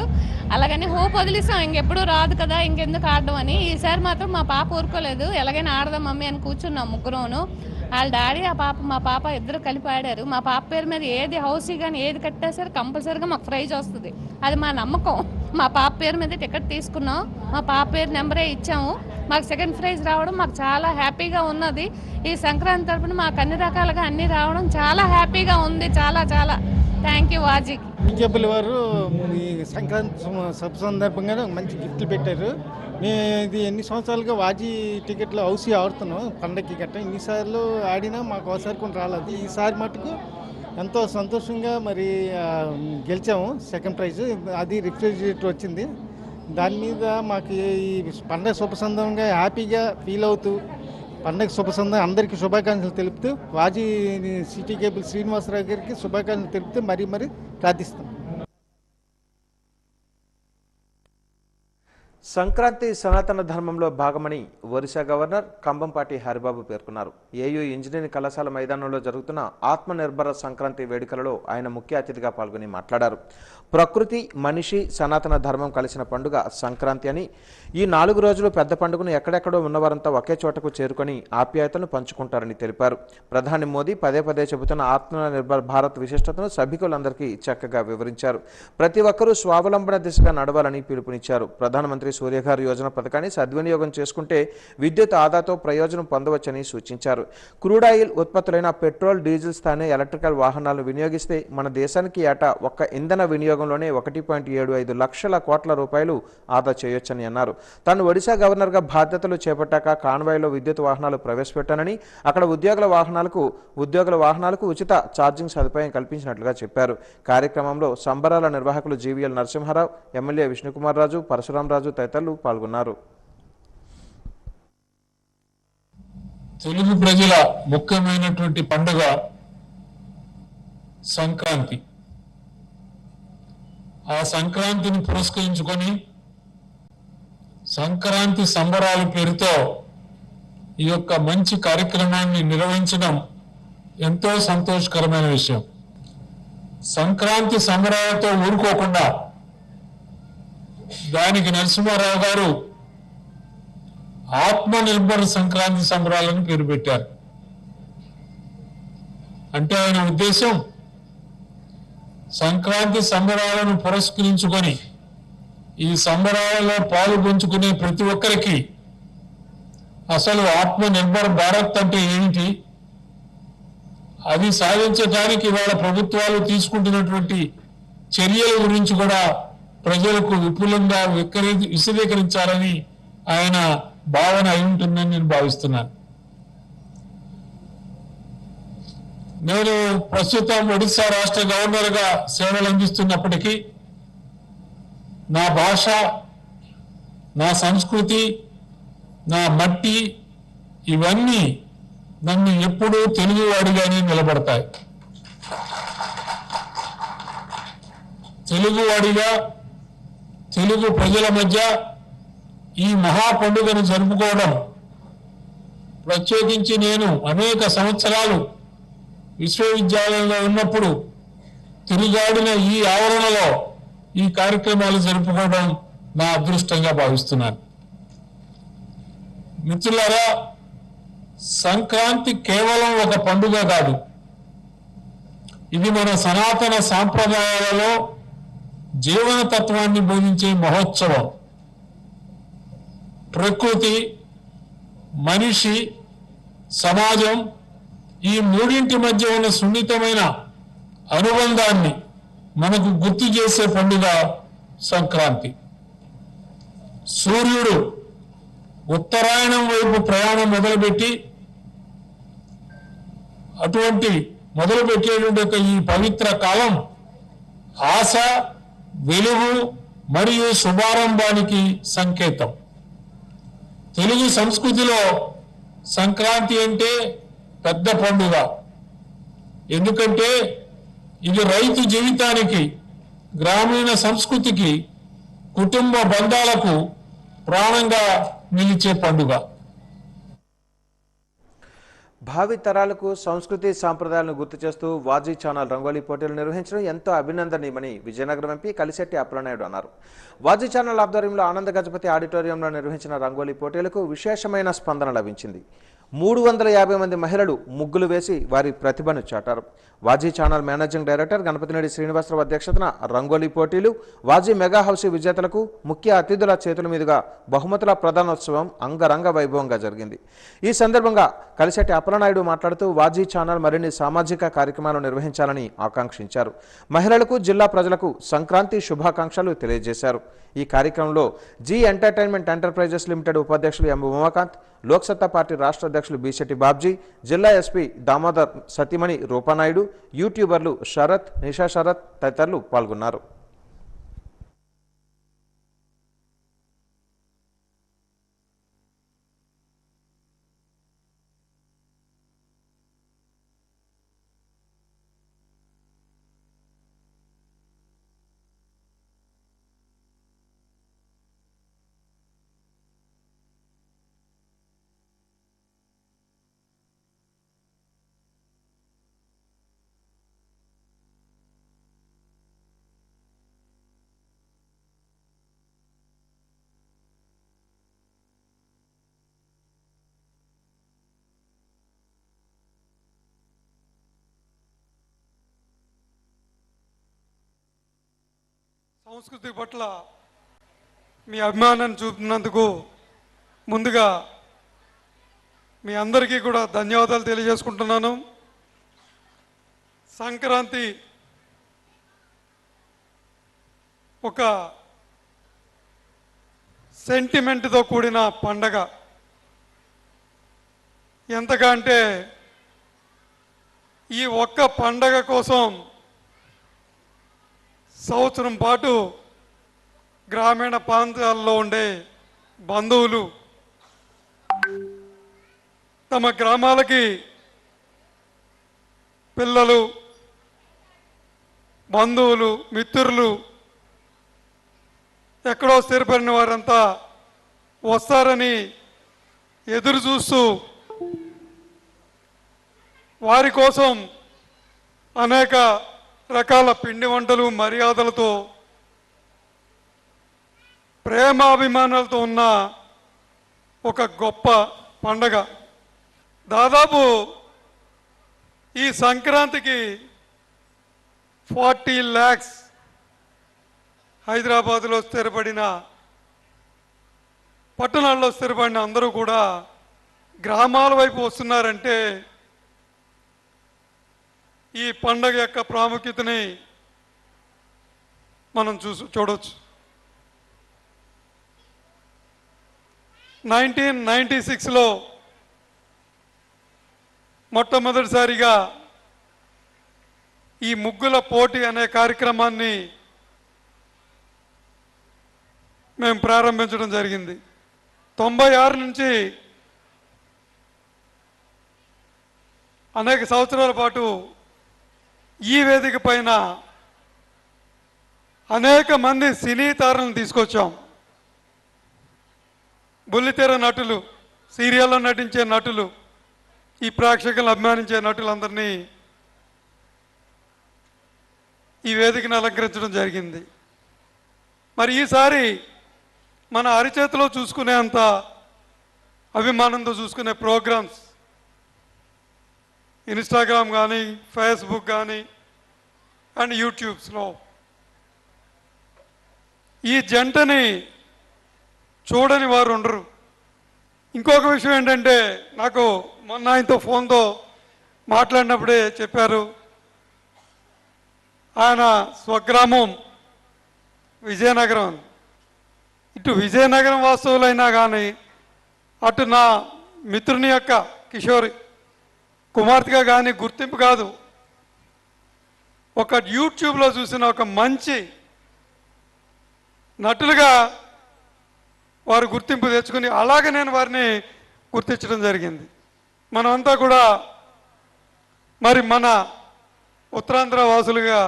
అలాగని హోప్ వదిలిస్తాం, ఇంకెప్పుడు రాదు కదా ఇంకెందుకు ఆడడం అని. ఈసారి మాత్రం మా పాప ఊరుకోలేదు, ఎలాగైనా ఆడదాం మమ్మీ అని కూర్చున్నాం ముగ్గురును. వాళ్ళ డాడీ మా పాప ఇద్దరు కలిపి ఆడారు. మా పాప పేరు మీద ఏది హౌసీ కానీ ఏది కట్టినా సరే కంపల్సరీగా మాకు ప్రైజ్ వస్తుంది. అది మా నమ్మకం. మా పాప పేరు మీద టికెట్ తీసుకున్నాం, మా పాప పేరు నెంబరే ఇచ్చాము. మాకు 2nd ప్రైజ్ రావడం మాకు చాలా హ్యాపీగా ఉన్నది. ఈ సంక్రాంతి తరపున మాకు అన్ని రకాలుగా అన్నీ రావడం చాలా హ్యాపీగా ఉంది. చాలా చాలా థ్యాంక్ యూ వాజీకి. కేబుల్ వారు ఈ సంక్రాంతి సభ సందర్భంగా మంచి గిఫ్ట్లు పెట్టారు. మేము ఇది ఎన్ని సంవత్సరాలుగా వాజీ టికెట్లు హౌసీ ఆడుతున్నాం పండగకి గట్ట. ఇన్నిసార్లు ఆడినా మాకు ఒకసారి కొన్ని రాలేదు. ఈసారి మటుకు ఎంతో సంతోషంగా మరి గెలిచాము. 2nd ప్రైజ్ అది రిఫ్రిజిరేటర్ వచ్చింది. దాని మీద మాకు ఈ పండగ శుభ సందర్భంగా హ్యాపీగా ఫీల్ అవుతూ పండగ శుభ సందర్భంగా అందరికీ శుభాకాంక్షలు తెలుపుతూ వాజీ సిటీ కేబుల్ శ్రీనివాసరావు గారికి శుభాకాంక్షలు తెలుపుతూ మరీ ప్రార్థిస్తాం. సంక్రాంతి సనాతన ధర్మంలో భాగమని ఒరిస్సా గవర్నర్ కంబంపాటి హరిబాబు పేర్కొన్నారు. ఏయూ ఇంజనీరింగ్ కళాశాల మైదానంలో జరుగుతున్న ఆత్మనిర్భర సంక్రాంతి వేడుకలలో ఆయన ముఖ్య అతిథిగా పాల్గొని మాట్లాడారు. ప్రకృతి, మనిషి, సనాతన ధర్మం కలిసిన పండుగ సంక్రాంతి అని, ఈ 4 రోజులు పెద్ద పండుగను ఎక్కడెక్కడో ఉన్నవారంతా ఒకే చోటకు చేరుకొని ఆప్యాయతను పంచుకుంటారని తెలిపారు. ప్రధాని మోదీ పదే పదే చెబుతున్న ఆత్మనిర్భర్ భారత్ విశిష్టతను సభికులందరికీ చక్కగా వివరించారు. ప్రతి ఒక్కరూ స్వావలంబన దిశగా నడవాలని పిలుపునిచ్చారు. ప్రధానమంత్రి సూర్యఘర్ యోజన పథకాన్ని సద్వినియోగం చేసుకుంటే విద్యుత్ ఆదాతో ప్రయోజనం పొందవచ్చని సూచించారు. క్రూడ్ ఆయిల్ ఉత్పత్తులైన పెట్రోల్, డీజిల్ స్థానే ఎలక్ట్రికల్ వాహనాలను వినియోగిస్తే మన దేశానికి ఏటా ఒక్క ఇంధన వినియోగంలోనే 1.75 లక్షల కోట్ల రూపాయలు ఆదా చేయొచ్చని అన్నారు. తాను ఒడిశా గవర్నర్గా బాధ్యతలు చేపట్టాక కాన్వాయ్లో విద్యుత్ వాహనాలు ప్రవేశపెట్టానని, అక్కడ ఉద్యోగుల వాహనాలకు ఉచిత ఛార్జింగ్ సదుపాయం కల్పించినట్లుగా చెప్పారు. కార్యక్రమంలో సంబరాల నిర్వాహకులు జీవీఎల్ నరసింహారావు, ఎమ్మెల్యే విష్ణుకుమార్ రాజు, పరశురామరాజు తదితరులు పాల్గొన్నారు. తెలుగు ప్రజల ముఖ్యమైనటువంటి పండుగ సంక్రాంతి. ఆ సంక్రాంతిని పురస్కరించుకొని సంక్రాంతి సంబరాల పేరుతో ఈ యొక్క మంచి కార్యక్రమాన్ని నిర్వహించడం ఎంతో సంతోషకరమైన విషయం. సంక్రాంతి సంబరాలతో ఊరుకోకుండా దానికి నరసింహారావు గారు ఆత్మనిర్భర్ సంక్రాంతి సంబరాలను పేరు పెట్టారు. అంటే ఆయన ఉద్దేశం సంక్రాంతి సంబరాలను పురస్కరించుకొని ఈ సంబరాలలో పాలు పంచుకునే ప్రతి ఒక్కరికి అసలు ఆత్మనిర్భర్ భారత్ అంటే ఏమిటి, అది సాధించడానికి వాళ్ళ ప్రభుత్వాలు తీసుకుంటున్నటువంటి చర్యల గురించి కూడా ప్రజలకు విపులంగా విశదీకరించాలని ఆయన భావన అయి ఉంటుందని నేను భావిస్తున్నాను. నేను ప్రస్తుతం ఒడిశా రాష్ట్ర గవర్నర్గా సేవలు అందిస్తున్నప్పటికీ నా భాష, నా సంస్కృతి, నా మట్టి ఇవన్నీ నన్ను ఎప్పుడూ తెలుగువాడిగానే నిలబడతాయి. తెలుగువాడిగా తెలుగు ప్రజల మధ్య ఈ మహా పండుగను జరుపుకోవడం, ప్రత్యేకించి నేను అనేక సంవత్సరాలు విశ్వవిద్యాలయంలో ఉన్నప్పుడు తిరిగాడిన ఈ ఆవరణలో ఈ కార్యక్రమాలు జరుపుకోవడం నా అదృష్టంగా భావిస్తున్నాను. మిత్రులారా, సంక్రాంతి కేవలం ఒక పండుగ కాదు. ఇది మన సనాతన సాంప్రదాయాలలో జీవన తత్వాన్ని బోధించే మహోత్సవం. ప్రకృతి, మనిషి, సమాజం ఈ మూడింటి మధ్య ఉన్న సున్నితమైన అనుబంధాన్ని మనకు గుర్తు చేసే పండుగ సంక్రాంతి. సూర్యుడు ఉత్తరాయణం వైపు ప్రయాణం మొదలుపెట్టి మొదలుపెట్టేటువంటి ఈ పవిత్ర కాలం ఆశ, వెలుగు మరియు శుభారంభానికి సంకేతం. తెలుగు సంస్కృతిలో సంక్రాంతి అంటే పెద్ద పండుగ. ఎందుకంటే ఇది రైతు జీవితానికి, గ్రామీణ సంస్కృతికి, కుటుంబ బంధాలకు ప్రాణంగా నిలిచే పండుగ. భావి తరాలకు సంస్కృతి సాంప్రదాయాలను గుర్తు చేస్తూ వాజీ ఛానల్ రంగోలీ పోటీలు నిర్వహించడం ఎంతో అభినందనీయమని విజయనగరం ఎంపీ కలిశెట్టి అప్పలనాయుడు అన్నారు. వాజీ ఛానల్ ఆధ్వర్యంలో ఆనంద గజపతి ఆడిటోరియంలో నిర్వహించిన రంగోలీ పోటీలకు విశేషమైన స్పందన లభించింది. 350 మంది మహిళలు ముగ్గులు వేసి వారి ప్రతిభను చాటారు. వాజీ ఛానల్ మేనేజింగ్ డైరెక్టర్ గణపతినేడి శ్రీనివాసరావు అధ్యక్షతన రంగోలీ పోటీలు, వాజీ మెగా హౌస్ విజేతలకు ముఖ్య అతిథుల చేతుల మీదుగా బహుమతుల ప్రధానోత్సవం అంగరంగ వైభవంగా జరిగింది. ఈ సందర్భంగా కలిశెట్టి అప్పలనాయుడు మాట్లాడుతూ వాజీ ఛానల్ మరిన్ని సామాజిక కార్యక్రమాలు నిర్వహించాలని ఆకాంక్షించారు. మహిళలకు, జిల్లా ప్రజలకు సంక్రాంతి శుభాకాంక్షలు తెలియజేశారు. ఈ కార్యక్రమంలో జీ ఎంటర్టైన్మెంట్ ఎంటర్ప్రైజెస్ లిమిటెడ్ ఉపాధ్యక్షులు ఎం ఉమాకాంత్, లోక్సత్తా పార్టీ రాష్ట్ర అధ్యక్షులు బీశెట్టి బాబ్జీ, జిల్లా ఎస్పీ దామోదర్ సతీమణి రూపానాయుడు, యూట్యూబర్లు శరత్, నిషా శరత్ తదితరులు పాల్గొన్నారు. సంస్కృతి పట్ల మీ అభిమానాన్ని చూపినందుకు ముందుగా మీ అందరికీ కూడా ధన్యవాదాలు తెలియజేసుకుంటున్నాను. సంక్రాంతి ఒక సెంటిమెంట్తో కూడిన పండగ. ఎంతగా అంటే ఈ ఒక్క పండగ కోసం సంవత్సరం పాటు గ్రామీణ ప్రాంతాల్లో ఉండే బంధువులు తమ గ్రామాలకి పిల్లలు, బంధువులు, మిత్రులు ఎక్కడో స్థిరపడిన వారంతా వస్తారని ఎదురు చూస్తూ వారి కోసం అనేక రకాల పిండి వంటలు, మర్యాదలతో, ప్రేమాభిమానాలతో ఉన్న ఒక గొప్ప పండగ. దాదాపు ఈ సంక్రాంతికి 40 lakhs హైదరాబాదులో స్థిరపడిన, పట్టణాల్లో స్థిరపడిన అందరూ కూడా గ్రామాల వైపు వస్తున్నారంటే ఈ పండగ యొక్క ప్రాముఖ్యతని మనం చూడవచ్చు. 1996లో మొట్టమొదటిసారిగా ఈ ముగ్గుల పోటీ అనే కార్యక్రమాన్ని మేము ప్రారంభించడం జరిగింది. 96 నుంచి అనేక సంవత్సరాల పాటు ఈ వేదిక పైన అనేక మంది సినీ తారలను తీసుకొచ్చాం. బుల్లితెర నటులు, సీరియల్లో నటించే నటులు, ఈ ప్రేక్షకులను అభిమానించే నటులందరినీ ఈ వేదికను అలంకరించడం జరిగింది. మరి ఈసారి మన అరిచేతిలో చూసుకునేంత అభిమానంతో చూసుకునే ప్రోగ్రామ్స్ ఇన్స్టాగ్రామ్ కానీ ఫేస్బుక్ కానీ అండ్ యూట్యూబ్స్లో ఈ జంటని చూడని వారు ఉండరు. ఇంకొక విషయం ఏంటంటే, నాకు మొన్న ఆయనతో ఫోన్తో మాట్లాడినప్పుడే చెప్పారు, ఆయన స్వగ్రామం విజయనగరం. ఇటు విజయనగరం వాస్తవులైనా కానీ అటు నా మిత్రుని యొక్క కిషోరి కుమార్తెగా కానీ గుర్తింపు కాదు, ఒక యూట్యూబ్లో చూసిన ఒక మంచి నటులుగా వారు గుర్తింపు తెచ్చుకుని అలాగే నేను వారిని గుర్తించడం జరిగింది. మనమంతా కూడా మరి మన ఉత్తరాంధ్ర వాసులుగా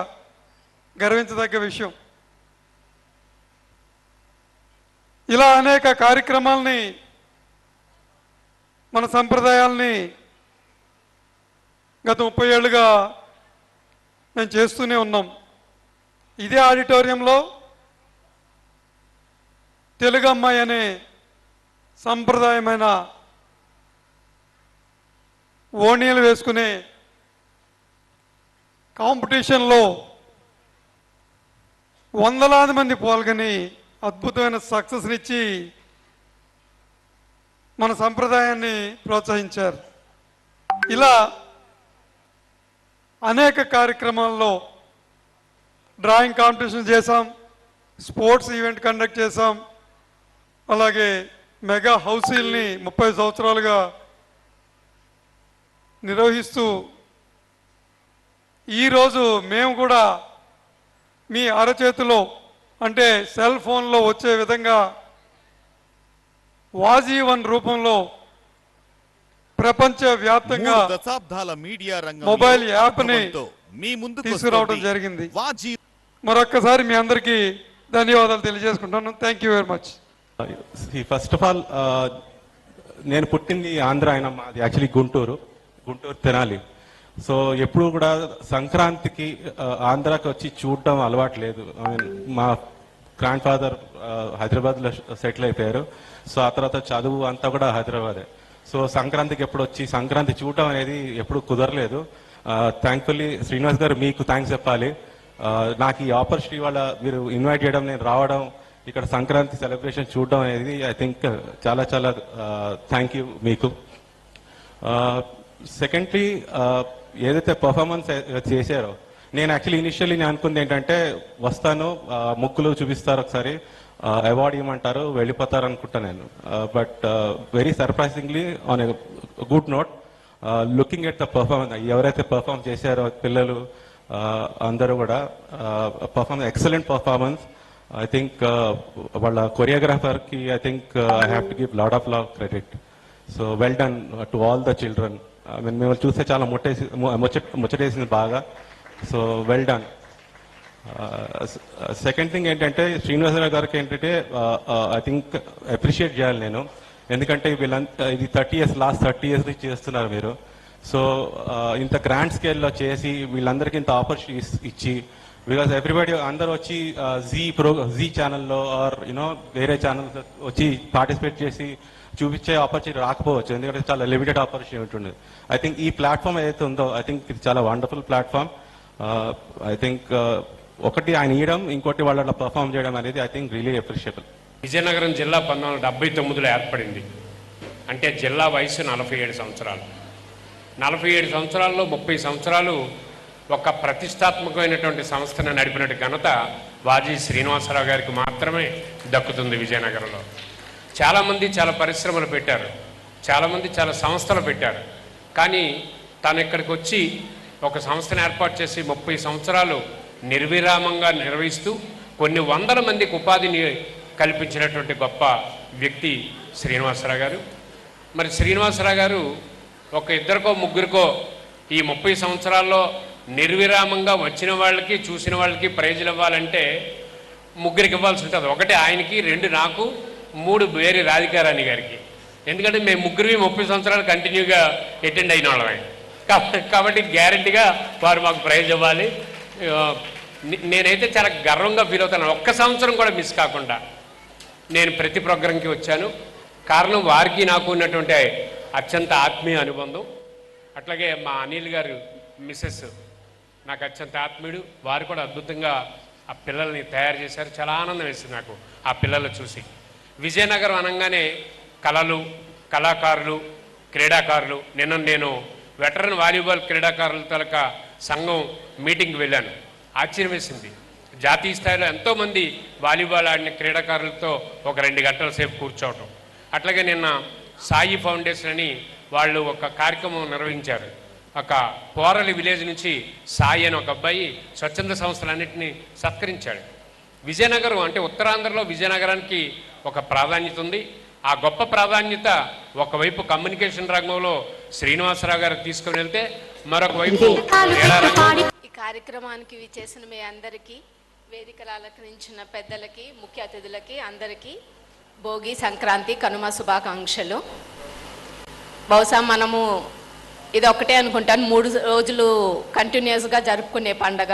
గర్వించదగ్గ విషయం. ఇలా అనేక కార్యక్రమాలని మన సంప్రదాయాల్ని గత 30 ఏళ్ళుగా మేము చేస్తూనే ఉన్నాం. ఇదే ఆడిటోరియంలో తెలుగు అమ్మాయి అనే సంప్రదాయమైన ఓణీలు వేసుకునే కాంపిటీషన్లో వందలాది మంది పాల్గొని అద్భుతమైన సక్సెస్నిచ్చి మన సంప్రదాయాన్ని ప్రోత్సహించారు. ఇలా అనేక కార్యక్రమాల్లో డ్రాయింగ్ కాంపిటీషన్ చేశాం, స్పోర్ట్స్ ఈవెంట్ కండక్ట్ చేశాం, అలాగే మెగా హౌసీల్ని 30 సంవత్సరాలుగా నిర్వహిస్తూ ఈరోజు మేము కూడా మీ అరచేతిలో అంటే సెల్ ఫోన్లో వచ్చే విధంగా వాజీవన్ రూపంలో ప్రపంచ వ్యాప్తంగా దశాబ్దాల మీడియా రంగం మొబైల్ యాప్ని మీ ముందుకు తీసుకురావడం జరిగింది. మరొక్కసారి మీ అందరికీ ధన్యవాదాలు తెలియజేసుకుంటాను. Thank you very much. First of all నేను పుట్టింది ఆంధ్ర, అయినా మాది యాక్చువల్లీ గుంటూరు తెనాలి. సో ఎప్పుడు కూడా సంక్రాంతికి ఆంధ్రాకి వచ్చి చూడడం అలవాటు లేదు. ఐ మీన్ మా గ్రాండ్ ఫాదర్ హైదరాబాద్లో సెటిల్ అయిపోయారు. సో ఆ తర్వాత చదువు అంతా కూడా హైదరాబాదే. సో సంక్రాంతికి ఎప్పుడు వచ్చి సంక్రాంతి చూడటం అనేది ఎప్పుడు కుదరలేదు. థ్యాంక్ఫుల్లీ శ్రీనివాస్ గారు మీకు థ్యాంక్స్ చెప్పాలి. నాకు ఈ ఆపర్చునిటీ వాళ్ళ మీరు ఇన్వైట్ చేయడం, నేను రావడం, ఇక్కడ సంక్రాంతి సెలబ్రేషన్ చూడడం అనేది ఐ థింక్ చాలా చాలా థ్యాంక్ యూ మీకు. సెకండ్లీ ఏదైతే పర్ఫార్మెన్స్ చేశారో, నేను యాక్చువల్లీ ఇనిషియల్లీ నేను అనుకుంది ఏంటంటే వస్తాను, ముగ్గులు చూపిస్తారు, ఒకసారి అవార్డు ఇవ్వమంటారు, వెళ్ళిపోతారు అనుకుంటా నేను. But very surprisingly on a good note, looking at the performance, ఎవరైతే పర్ఫార్మ్ చేశారో పిల్లలు అందరూ కూడా ఎక్సలెంట్ పర్ఫార్మెన్స్. ఐ థింక్ వాళ్ళ కొరియోగ్రాఫర్కి I think I have to give lot of love credit. So well done to all the children. మేము చూస్తే చాలా ముచ్చటేసింది బాగా. So well done. Second thing ఏంటంటే శ్రీనివాసరావు గారికి ఏంటంటే ఐ థింక్ అప్రిషియేట్ చేయాలి నేను, ఎందుకంటే వీళ్ళంతా ఇది లాస్ట్ 30 years నుంచి చేస్తున్నారు మీరు. సో ఇంత గ్రాండ్ స్కేల్లో చేసి వీళ్ళందరికీ ఇంత ఆపర్చునిటీస్ ఇచ్చి, బికాస్ ఎవ్రీబడి అందరూ వచ్చి జీ ఛానల్లో ఆర్ యూనో వేరే ఛానల్స్ వచ్చి పార్టిసిపేట్ చేసి చూపించే ఆపర్చునిటీ రాకపోవచ్చు, ఎందుకంటే చాలా లిమిటెడ్ ఆపర్చునిటీ ఉంటుంది. ఐ థింక్ ఈ ప్లాట్ఫామ్ ఏదైతే ఉందో ఐ థింక్ ఇది చాలా వండర్ఫుల్ ప్లాట్ఫామ్. ఐ థింక్ ఒకటి ఆయన ఇవ్వడం, ఇంకోటి వాళ్ళ పర్ఫామ్ చేయడం అనేది I think really appreciable. Vizianagaram జిల్లా 1979లో ఏర్పడింది. అంటే జిల్లా వయసు 47 సంవత్సరాలు. 47 సంవత్సరాల్లో 30 సంవత్సరాలు ఒక ప్రతిష్టాత్మకమైనటువంటి సంస్థను నడిపినట్టు ఘనత వాజీ శ్రీనివాసరావు గారికి మాత్రమే దక్కుతుంది. విజయనగరంలో చాలామంది చాలా పరిశ్రమలు పెట్టారు, చాలామంది చాలా సంస్థలు పెట్టారు. కానీ తను ఇక్కడికి వచ్చి ఒక సంస్థను ఏర్పాటు చేసి 30 సంవత్సరాలు నిర్విరామంగా నిర్వహిస్తూ కొన్ని వందల మందికి ఉపాధిని కల్పించినటువంటి గొప్ప వ్యక్తి శ్రీనివాసరావు గారు. మరి శ్రీనివాసరావు గారు ఒక ఇద్దరికో ముగ్గురికో ఈ 30 సంవత్సరాల్లో నిర్విరామంగా వచ్చిన వాళ్ళకి చూసిన వాళ్ళకి ప్రైజులు ఇవ్వాలంటే ముగ్గురికి ఇవ్వాల్సి ఉంటుంది. ఒకటి ఆయనకి, 2 నాకు, 3 వేరే రాధికారాణి గారికి. ఎందుకంటే మేము ముగ్గురివి 30 సంవత్సరాలు కంటిన్యూగా అటెండ్ అయిన వాళ్ళమే. కాబట్టి గ్యారెంటీగా వారు మాకు ప్రైజ్ ఇవ్వాలి. నేనైతే చాలా గర్వంగా ఫీల్ అవుతాను. ఒక్క సంవత్సరం కూడా మిస్ కాకుండా నేను ప్రతి ప్రోగ్రాంకి వచ్చాను. కారణం వారికి నాకు ఉన్నటువంటి అత్యంత ఆత్మీయ అనుబంధం. అట్లాగే మా అనిల్ గారు మిస్సెస్ నాకు అత్యంత ఆత్మీయుడు. వారు కూడా అద్భుతంగా ఆ పిల్లల్ని తయారు చేశారు. చాలా ఆనందం వేసింది నాకు ఆ పిల్లలు చూసి. విజయనగరం అనగానే కళలు, కళాకారులు, క్రీడాకారులు. నేను వెటరన్ వాలీబాల్ క్రీడాకారుల తాలూకా సంఘం మీటింగ్కి వెళ్ళాను. ఆశ్చర్యం వేసింది. జాతీయ స్థాయిలో ఎంతోమంది వాలీబాల్ ఆడిన క్రీడాకారులతో ఒక 2 గంటల సేపు కూర్చోవటం. అట్లాగే నిన్న సాయి ఫౌండేషన్ అని వాళ్ళు ఒక కార్యక్రమం నిర్వహించారు. ఒక పోరలి విలేజ్ నుంచి సాయి అని ఒక అబ్బాయి స్వచ్ఛంద సంస్థలన్నింటినీ సత్కరించాడు. విజయనగరం అంటే ఉత్తరాంధ్రలో విజయనగరానికి ఒక ప్రాధాన్యత ఉంది. ఆ గొప్ప ప్రాధాన్యత ఒకవైపు కమ్యూనికేషన్ రంగంలో శ్రీనివాసరావు గారు తీసుకుని వెళ్తే, మరొక వైపు ఈ కార్యక్రమానికి విచ్చేసిన మీ అందరికీ, వేదికలు అలంకరించిన పెద్దలకి, ముఖ్య అతిథులకి అందరికీ భోగి, సంక్రాంతి, కనుమ శుభాకాంక్షలు. బహుశా మనము ఇది ఒకటే అనుకుంటాను, 3 రోజులు కంటిన్యూస్గా జరుపుకునే పండగ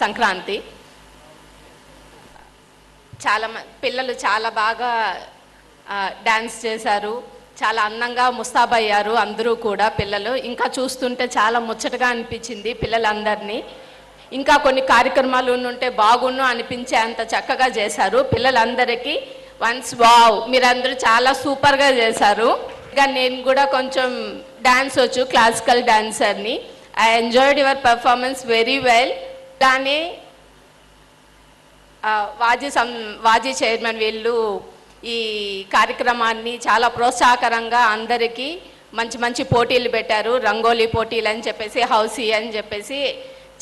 సంక్రాంతి. పిల్లలు చాలా బాగా డ్యాన్స్ చేశారు, చాలా అందంగా ముస్తాబయ్యారు అందరూ కూడా పిల్లలు. ఇంకా చూస్తుంటే చాలా ముచ్చటగా అనిపించింది పిల్లలందరినీ. ఇంకా కొన్ని కార్యక్రమాలు ఉంటే బాగున్ను అనిపించే అంత చక్కగా చేశారు పిల్లలందరికీ. వన్స్ వావ్, మీరందరూ చాలా సూపర్గా చేశారు. ఇంకా నేను కూడా కొంచెం డ్యాన్స్ వచ్చు, క్లాసికల్ డాన్సర్ని. I enjoyed your performance very well. కానీ వాజీ చైర్మన్ వీళ్ళు ఈ కార్యక్రమాన్ని చాలా ప్రోత్సాహకరంగా అందరికీ మంచి మంచి పోటీలు పెట్టారు. రంగోలీ పోటీలు అని చెప్పేసి, హౌసీ అని చెప్పేసి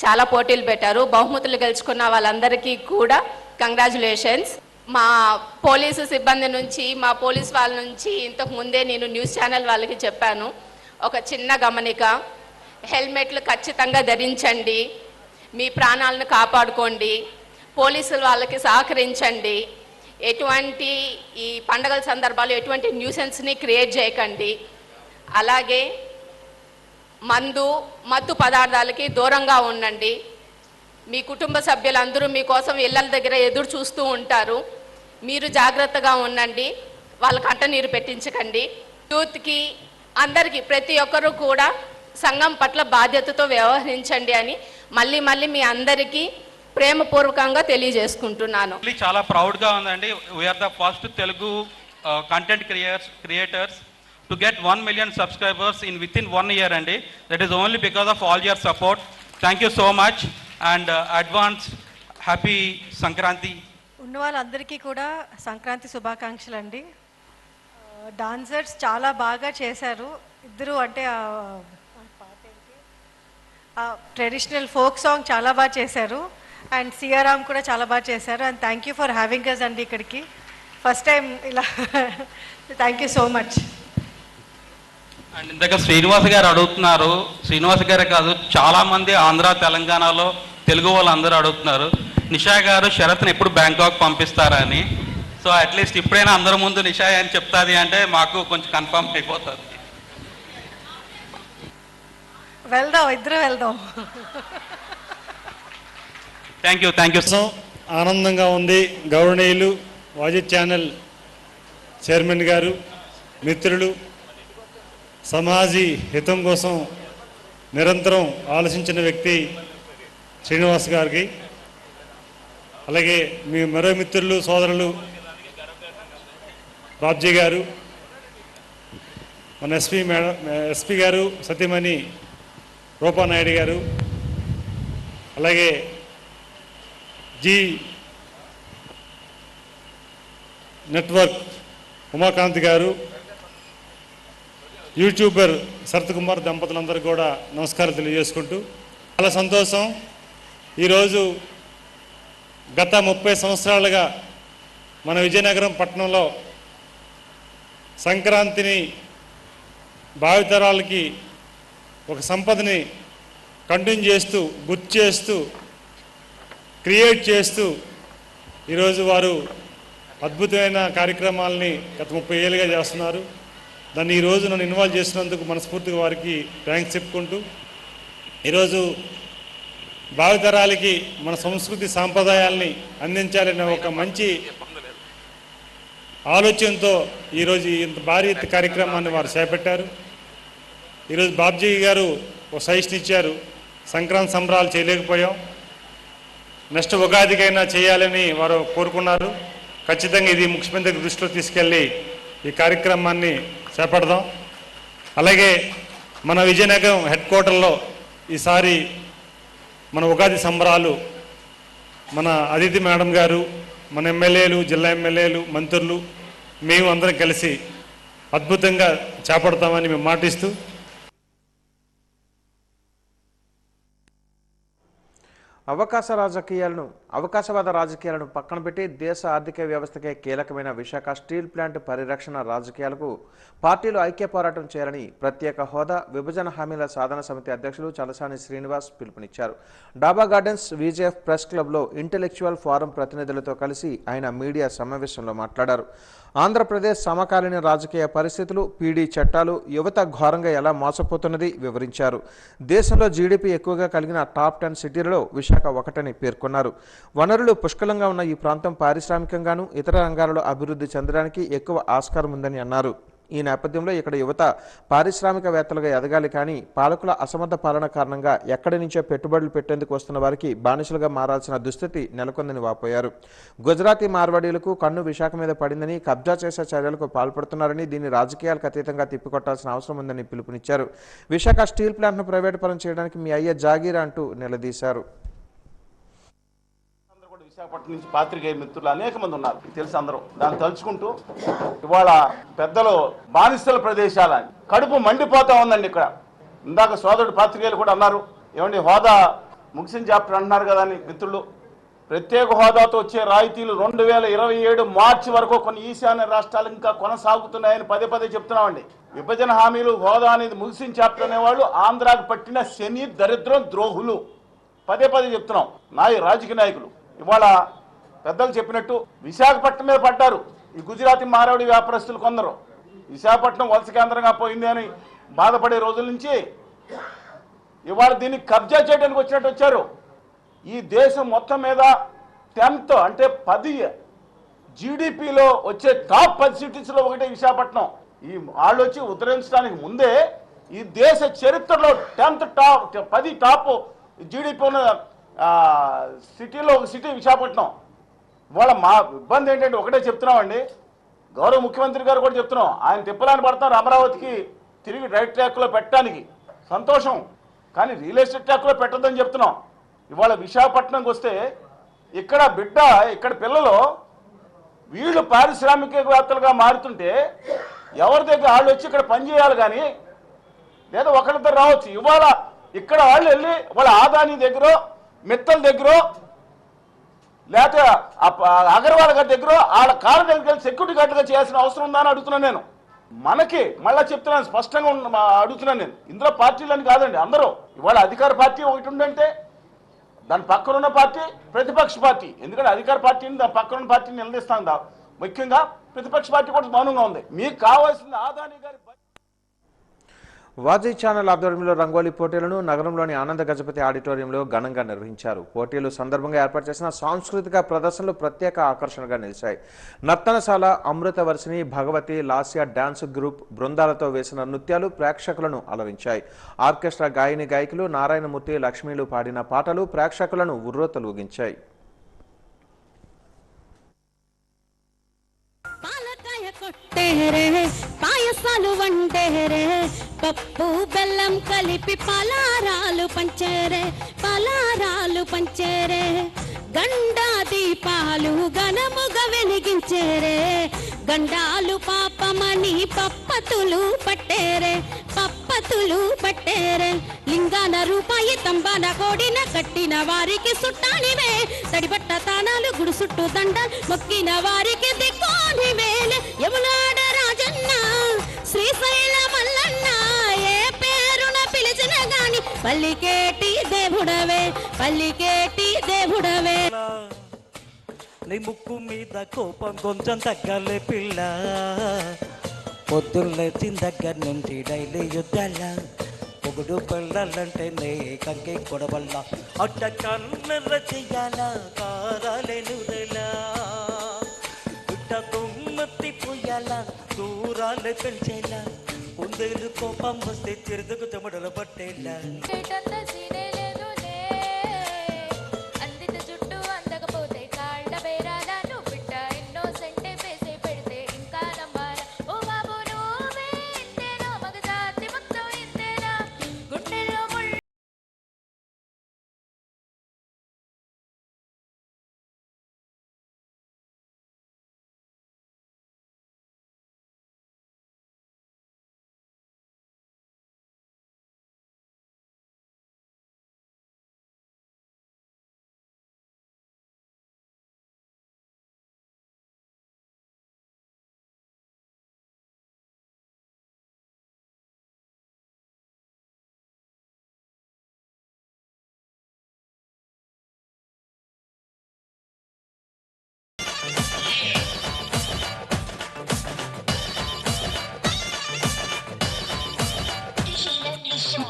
చాలా పోటీలు పెట్టారు. బహుమతులు గెలుచుకున్న వాళ్ళందరికీ కూడా కంగ్రాచులేషన్స్. మా పోలీసు సిబ్బంది నుంచి, మా పోలీస్ వాళ్ళ నుంచి ఇంతకు ముందే నేను న్యూస్ ఛానల్ వాళ్ళకి చెప్పాను, ఒక చిన్న గమనిక, హెల్మెట్లు ఖచ్చితంగా ధరించండి, మీ ప్రాణాలను కాపాడుకోండి, పోలీసులు వాళ్ళకి సహకరించండి, ఎటువంటి ఈ పండగల సందర్భాలు ఎటువంటి న్యూసెన్స్ని క్రియేట్ చేయకండి. అలాగే మత్తు పదార్థాలకి దూరంగా ఉండండి. మీ కుటుంబ సభ్యులందరూ మీకోసం ఇళ్ళ దగ్గర ఎదురు చూస్తూ ఉంటారు, మీరు జాగ్రత్తగా ఉండండి, వాళ్ళ కంట నీరు పెట్టించకండి. యూత్కి అందరికీ ప్రతి ఒక్కరూ కూడా సంఘం పట్ల బాధ్యతతో వ్యవహరించండి అని మళ్ళీ మళ్ళీ మీ అందరికీ ప్రేమపూర్వకంగా తెలియజేసుకుంటున్నాను. చాలా ప్రౌడ్గా ఉందండి. We are the first Telugu content creators to get 1 million subscribers within 1 year అండి. That is only because of all your support. Thank you so much and advance happy Sankranti. ఉన్న వాళ్ళందరికీ కూడా సంక్రాంతి శుభాకాంక్షలు అండి. డాన్సర్స్ చాలా బాగా చేశారు ఇద్దరు. అంటే ట్రెడిషనల్ ఫోక్ సాంగ్ చాలా బాగా చేశారు. అండ్ సియారామ్ కూడా చాలా బాగా చేశారు. And thank you for having us అండి ఇక్కడికి. ఫస్ట్ టైం ఇలా thank you so much. And ఇందాక శ్రీనివాస్ గారు అడుగుతున్నారు, శ్రీనివాస్ గారే కాదు చాలామంది ఆంధ్ర తెలంగాణలో తెలుగు వాళ్ళు అందరూ అడుగుతున్నారు, నిషా గారు శరత్ని ఎప్పుడు బ్యాంకాక్ పంపిస్తారని. సో అట్లీస్ట్ ఇప్పుడైనా అందరి ముందు నిషా అని చెప్తాది అంటే మాకు కొంచెం కన్ఫర్మ్ అయిపోతుంది. వెళ్దాం, ఇద్దరు వెళ్దాం. Thank you. ఆనందంగా ఉంది. గౌరవనీయులు వాజీ ఛానల్ చైర్మన్ గారు, మిత్రులు, సమాజీ హితం కోసం నిరంతరం ఆలోచించిన వ్యక్తి శ్రీనివాస్ గారికి, అలాగే మీ మరో మిత్రులు సోదరులు బాబ్జీ గారు, మన ఎస్పీ గారు, సతీమణి రూపానాయుడు గారు, అలాగే జీ నెట్వర్క్ ఉమాకాంత్ గారు, యూట్యూబర్ శరత్ కుమార్ దంపతులందరూ కూడా నమస్కారం తెలియజేసుకుంటూ, చాలా సంతోషం. ఈరోజు గత 30 సంవత్సరాలుగా మన విజయనగరం పట్టణంలో సంక్రాంతిని భావితరాలకి ఒక సంపదని కంటిన్యూ చేస్తూ, గుర్తు చేస్తూ, క్రియేట్ చేస్తూ ఈరోజు వారు అద్భుతమైన కార్యక్రమాలని గత 30 ఏళ్ళుగా చేస్తున్నారు. దాన్ని ఈరోజు నన్ను ఇన్వాల్వ్ చేసినందుకు మనస్ఫూర్తిగా వారికి థ్యాంక్స్ చెప్పుకుంటూ, ఈరోజు భావితరాలకి మన సంస్కృతి సాంప్రదాయాల్ని అందించాలనే ఒక మంచి ఆలోచనతో ఈరోజు ఇంత భారీ ఎత్తు కార్యక్రమాన్ని వారు చేపట్టారు. ఈరోజు బాబ్జీ గారు ఒక సజెషన్ ఇచ్చారు, సంక్రాంతి సంబరాలు చేయలేకపోయాం, నెక్స్ట్ ఉగాదికైనా చేయాలని వారు కోరుకున్నారు. ఖచ్చితంగా ఇది ముఖ్యమంత్రి దృష్టిలో తీసుకెళ్ళి ఈ కార్యక్రమాన్ని చేపడదాం. అలాగే మన విజయనగరం హెడ్ క్వార్టర్లో ఈసారి మన ఉగాది సంబరాలు మన అదితి మేడం గారు, మన ఎమ్మెల్యేలు, జిల్లా ఎమ్మెల్యేలు, మంత్రులు, మేము అందరం కలిసి అద్భుతంగా చేపడతామని మేము మాటిస్తూ అవకాశవాద రాజకీయాలను పక్కన పెట్టి దేశ ఆర్థిక వ్యవస్థకే కీలకమైన విశాఖ స్టీల్ ప్లాంట్ పరిరక్షణ రాజకీయాలకు పార్టీలు ఐక్య పోరాటం చేయాలని ప్రత్యేక హోదా విభజన హామీల సాధన సమితి అధ్యక్షులు చలసాని శ్రీనివాస్ పిలుపునిచ్చారు. డాబా గార్డెన్స్ విజేఎఫ్ ప్రెస్ క్లబ్లో ఇంటెలెక్చువల్ ఫోరం ప్రతినిధులతో కలిసి ఆయన మీడియా సమావేశంలో మాట్లాడారు. ఆంధ్రప్రదేశ్ సమకాలీన రాజకీయ పరిస్థితులు, పీడీ చట్టాలు యువత ఘోరంగా ఎలా మోసపోతున్నది వివరించారు. దేశంలో జీడీపీ ఎక్కువగా కలిగిన టాప్ 10 సిటీలలో విశాఖ ఒకటని పేర్కొన్నారు. వనరులు పుష్కలంగా ఉన్న ఈ ప్రాంతం పారిశ్రామికంగానూ ఇతర రంగాలలో అభివృద్ధి చెందడానికి ఎక్కువ ఆస్కారం ఉందని అన్నారు. ఈ నేపథ్యంలో ఇక్కడ యువత పారిశ్రామికవేత్తలుగా ఎదగాలి, కానీ పాలకుల అసమర్థ పాలన కారణంగా ఎక్కడి నుంచో పెట్టుబడులు పెట్టేందుకు వస్తున్న వారికి బానిసలుగా మారాల్సిన దుస్థితి నెలకొందని వాపోయారు. గుజరాతీ మార్వాడీలకు కన్ను విశాఖ మీద పడిందని, కబ్జా చేసే చర్యలకు పాల్పడుతున్నారని, దీన్ని రాజకీయాలకు అతీతంగా తిప్పికొట్టాల్సిన అవసరం ఉందని పిలుపునిచ్చారు. విశాఖ స్టీల్ ప్లాంట్ను ప్రైవేటు పరం చేయడానికి మీ అయ్యే జాగీరా అంటూ నిలదీశారు. విశాఖపట్నం నుంచి పాత్రికేయ మిత్రులు అనేక మంది ఉన్నారు, తెలుసు అందరూ. దాన్ని తలుచుకుంటూ ఇవాళ పెద్దలు బానిసల ప్రదేశాలని కడుపు మండిపోతా ఉందండి. ఇక్కడ ఇందాక సోదరుడు పాత్రికేయులు కూడా అన్నారు, ఏమండి హోదా ముగిసిన చాప్టర్ అంటున్నారు కదా అని మిత్రులు. ప్రత్యేక హోదాతో వచ్చే రాయితీలు 2027 మార్చి వరకు కొన్ని ఈశాన్య రాష్ట్రాలు ఇంకా కొనసాగుతున్నాయని పదే చెప్తున్నామండి. విభజన హామీలు, హోదా అనేది ముగిసిన చాప్టర్ అనేవాళ్ళు ఆంధ్రాకు పట్టిన శని దరిద్రం ద్రోహులు పదే చెప్తున్నాం. రాజకీయ నాయకులు ఇవాళ పెద్దలు చెప్పినట్టు విశాఖపట్నం మీద పడ్డారు ఈ గుజరాతీ మారవాడి వ్యాపారస్తులు కొందరు. విశాఖపట్నం వలస కేంద్రంగా పోయింది అని బాధపడే రోజుల నుంచి ఇవాళ దీన్ని కబ్జా చేయడానికి వచ్చినట్టు వచ్చారు. ఈ దేశం మొత్తం మీద 10th అంటే 10 జీడిపిలో వచ్చే టాప్ 10 సిటీస్లో ఒకటే విశాఖపట్నం. ఈ వాళ్ళు వచ్చి ఉద్ధరించడానికి ముందే ఈ దేశ చరిత్రలో 10th టాప్ 10 టాప్ జీడిపి ఉన్న సిటీలో ఒక సిటీ విశాఖపట్నం. ఇవాళ మా ఇబ్బంది ఏంటంటే ఒకటే చెప్తున్నామండి, గౌరవ ముఖ్యమంత్రి గారు కూడా చెప్తున్నాం, ఆయన తిప్పలాన్ని పడతారు అమరావతికి తిరిగి రైట్ ట్రాక్లో పెట్టడానికి. సంతోషం, కానీ రియల్ ఎస్టేట్ ట్రాక్లో పెట్టద్దని చెప్తున్నాం. ఇవాళ విశాఖపట్నంకి వస్తే ఇక్కడ పిల్లలు వీళ్ళు పారిశ్రామికవేత్తలుగా మారుతుంటే ఎవరి దగ్గర వాళ్ళు వచ్చి ఇక్కడ పనిచేయాలి, కానీ లేదా ఒకరిద్దరు రావచ్చు. ఇవాళ ఇక్కడ వాళ్ళు వెళ్ళి వాళ్ళ ఆదాని దగ్గర, మిత్తల దగ్గర, లేకపోతే అగర్వాల్ గారి దగ్గర వాళ్ళ కాళ్ళ దగ్గరికి సెక్యూరిటీ గార్డుగా చేయాల్సిన అవసరం ఉందా అని అడుగుతున్నాను నేను. మనకి మళ్ళీ చెప్తున్నాను, స్పష్టంగా అడుగుతున్నాను నేను. ఇందులో పార్టీలని కాదండి, అందరూ. ఇవాళ అధికార పార్టీ ఒకటి ఉందంటే దాని పక్కన ఉన్న పార్టీ ప్రతిపక్ష పార్టీ. ఎందుకంటే అధికార పార్టీని దాని పక్కన ఉన్న పార్టీని నిలదీస్తాను. ముఖ్యంగా ప్రతిపక్ష పార్టీ కూడా మౌనంగా ఉంది. మీకు కావాల్సిన ఆదాని గారి వాజీ ఛానల్ ఆధ్వర్యంలో రంగోలీ పోటీలను నగరంలోని ఆనంద గజపతి ఆడిటోరియంలో ఘనంగా నిర్వహించారు. పోటీలు సందర్భంగా ఏర్పాటు చేసిన సాంస్కృతిక ప్రదర్శనలు ప్రత్యేక ఆకర్షణగా నిలిచాయి. నర్తనశాల, అమృతవర్షిణి, భగవతి, లాస్య డాన్స్ గ్రూప్ బృందాలతో వేసిన నృత్యాలు ప్రేక్షకులను అలరించాయి. ఆర్కెస్ట్రా గాయని గాయకులు నారాయణమూర్తి, లక్ష్మీలు పాడిన పాటలు ప్రేక్షకులను ఉర్రూతలూగించాయి. పాయసాలు వండేరే, పప్పు బెల్లం కలిపి పలారాలు పంచేరే, గండా దీపాలు ఘనముగా వెలిగించేరే, గండాలు పాపమని పప్పతులు పట్టేరే, లింగాన రూపాయి తంబాన కోడిన కట్టిన వారికి సుట్టానివే, తడిబట్ట తానాలు గుడి చుట్టూ దండాలు మొక్కిన వారికి దిక్కోనివేలే, యమునాడ రాజన్న శ్రీశైల మల్లన్న ఏ పేరున పిలిచిన గాని పల్లికేటి దేవుడవే. నీ ముక్కు మీద కోపం కొంచెం తగ్గలే పిల్ల, పొద్దున్న లేచిన దగ్గర నుంచి డైలీ యుద్ధాల మొగుడు పెళ్ళాలంటేనే కంకే కొడవల్ల అట్ట కన్నెర్ర చెయ్యాలా కారాలేనురెలా పుట్ట కొమ్మత్తి పొయ్యాలా దూరాలు పెంచేలా కుందేలు కోపం వస్తే చిరుదుకు చెమటలు పట్టేలా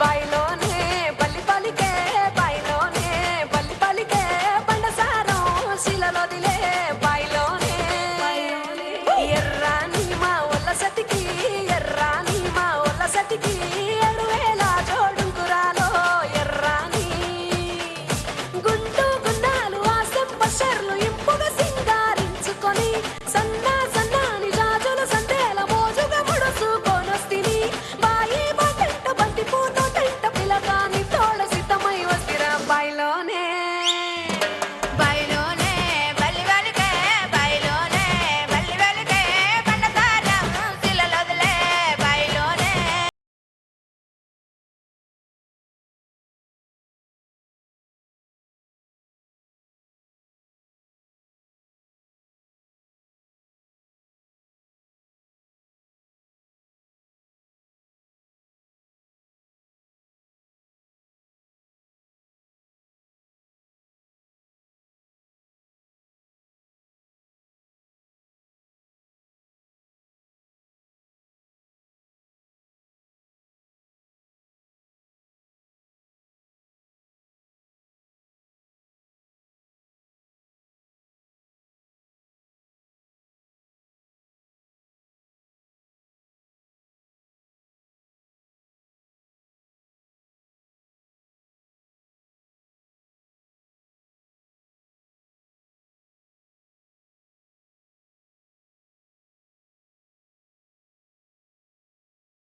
బైలోనే బల్లి పలికే బైలోనే బల్లి పలికే బండసారం శిలలోదిలే బైలోనే ఎర్రాని మా ఒళ్ళ సతికి ఎర్రాని మా ఒళ్ళ సతికి 7,000 జోడుకురాలో ఎర్రాని గుండు గుండాలు ఆసం పషర్లు ఇంపుగా సింగారించుకొని సన్నా సన్నాని జాజుల సందేల మోజుగా ముడుచుకొనొస్తిని బాయి బాటంట బంతి పూతో టంట పిలగాని తోడ సిద్ధమై వస్తిరా బైలోనే బైలోనే బల్లి బలికే బైలోనే బల్లి బలికే బండసారం శిలలోదిలే బైలోనే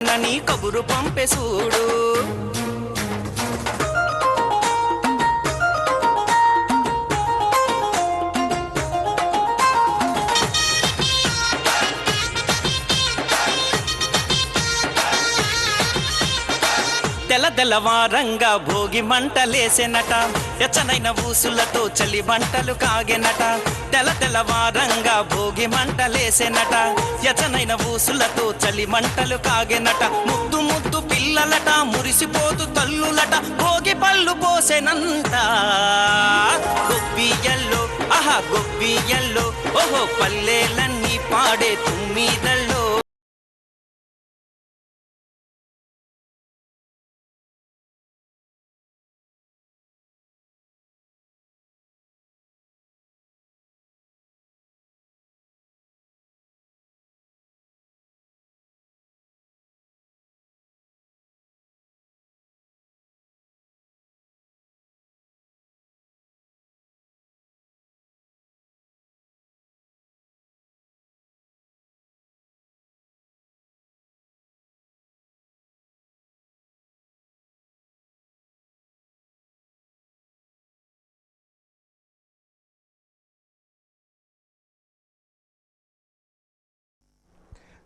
నని కబురు పంపే చూడు తెల్లవారంగా భోగి మంటలేసెనట ఎచ్చనైన ఊసులతో చలి మంటలు కాగెనట తెల్లవారంగా భోగి మంటలేసెనట ఎచ్చనైన ఊసులతో చలి మంటలు కాగెనట ముద్దు ముద్దు పిల్లలట మురిసిపోతు తల్లులట భోగి పళ్ళు పోసెనంత గొబ్బియల్లో ఆహా గొబ్బియల్లో ఓహో పల్లెలన్నీ పాడే తుమ్మిదల్లో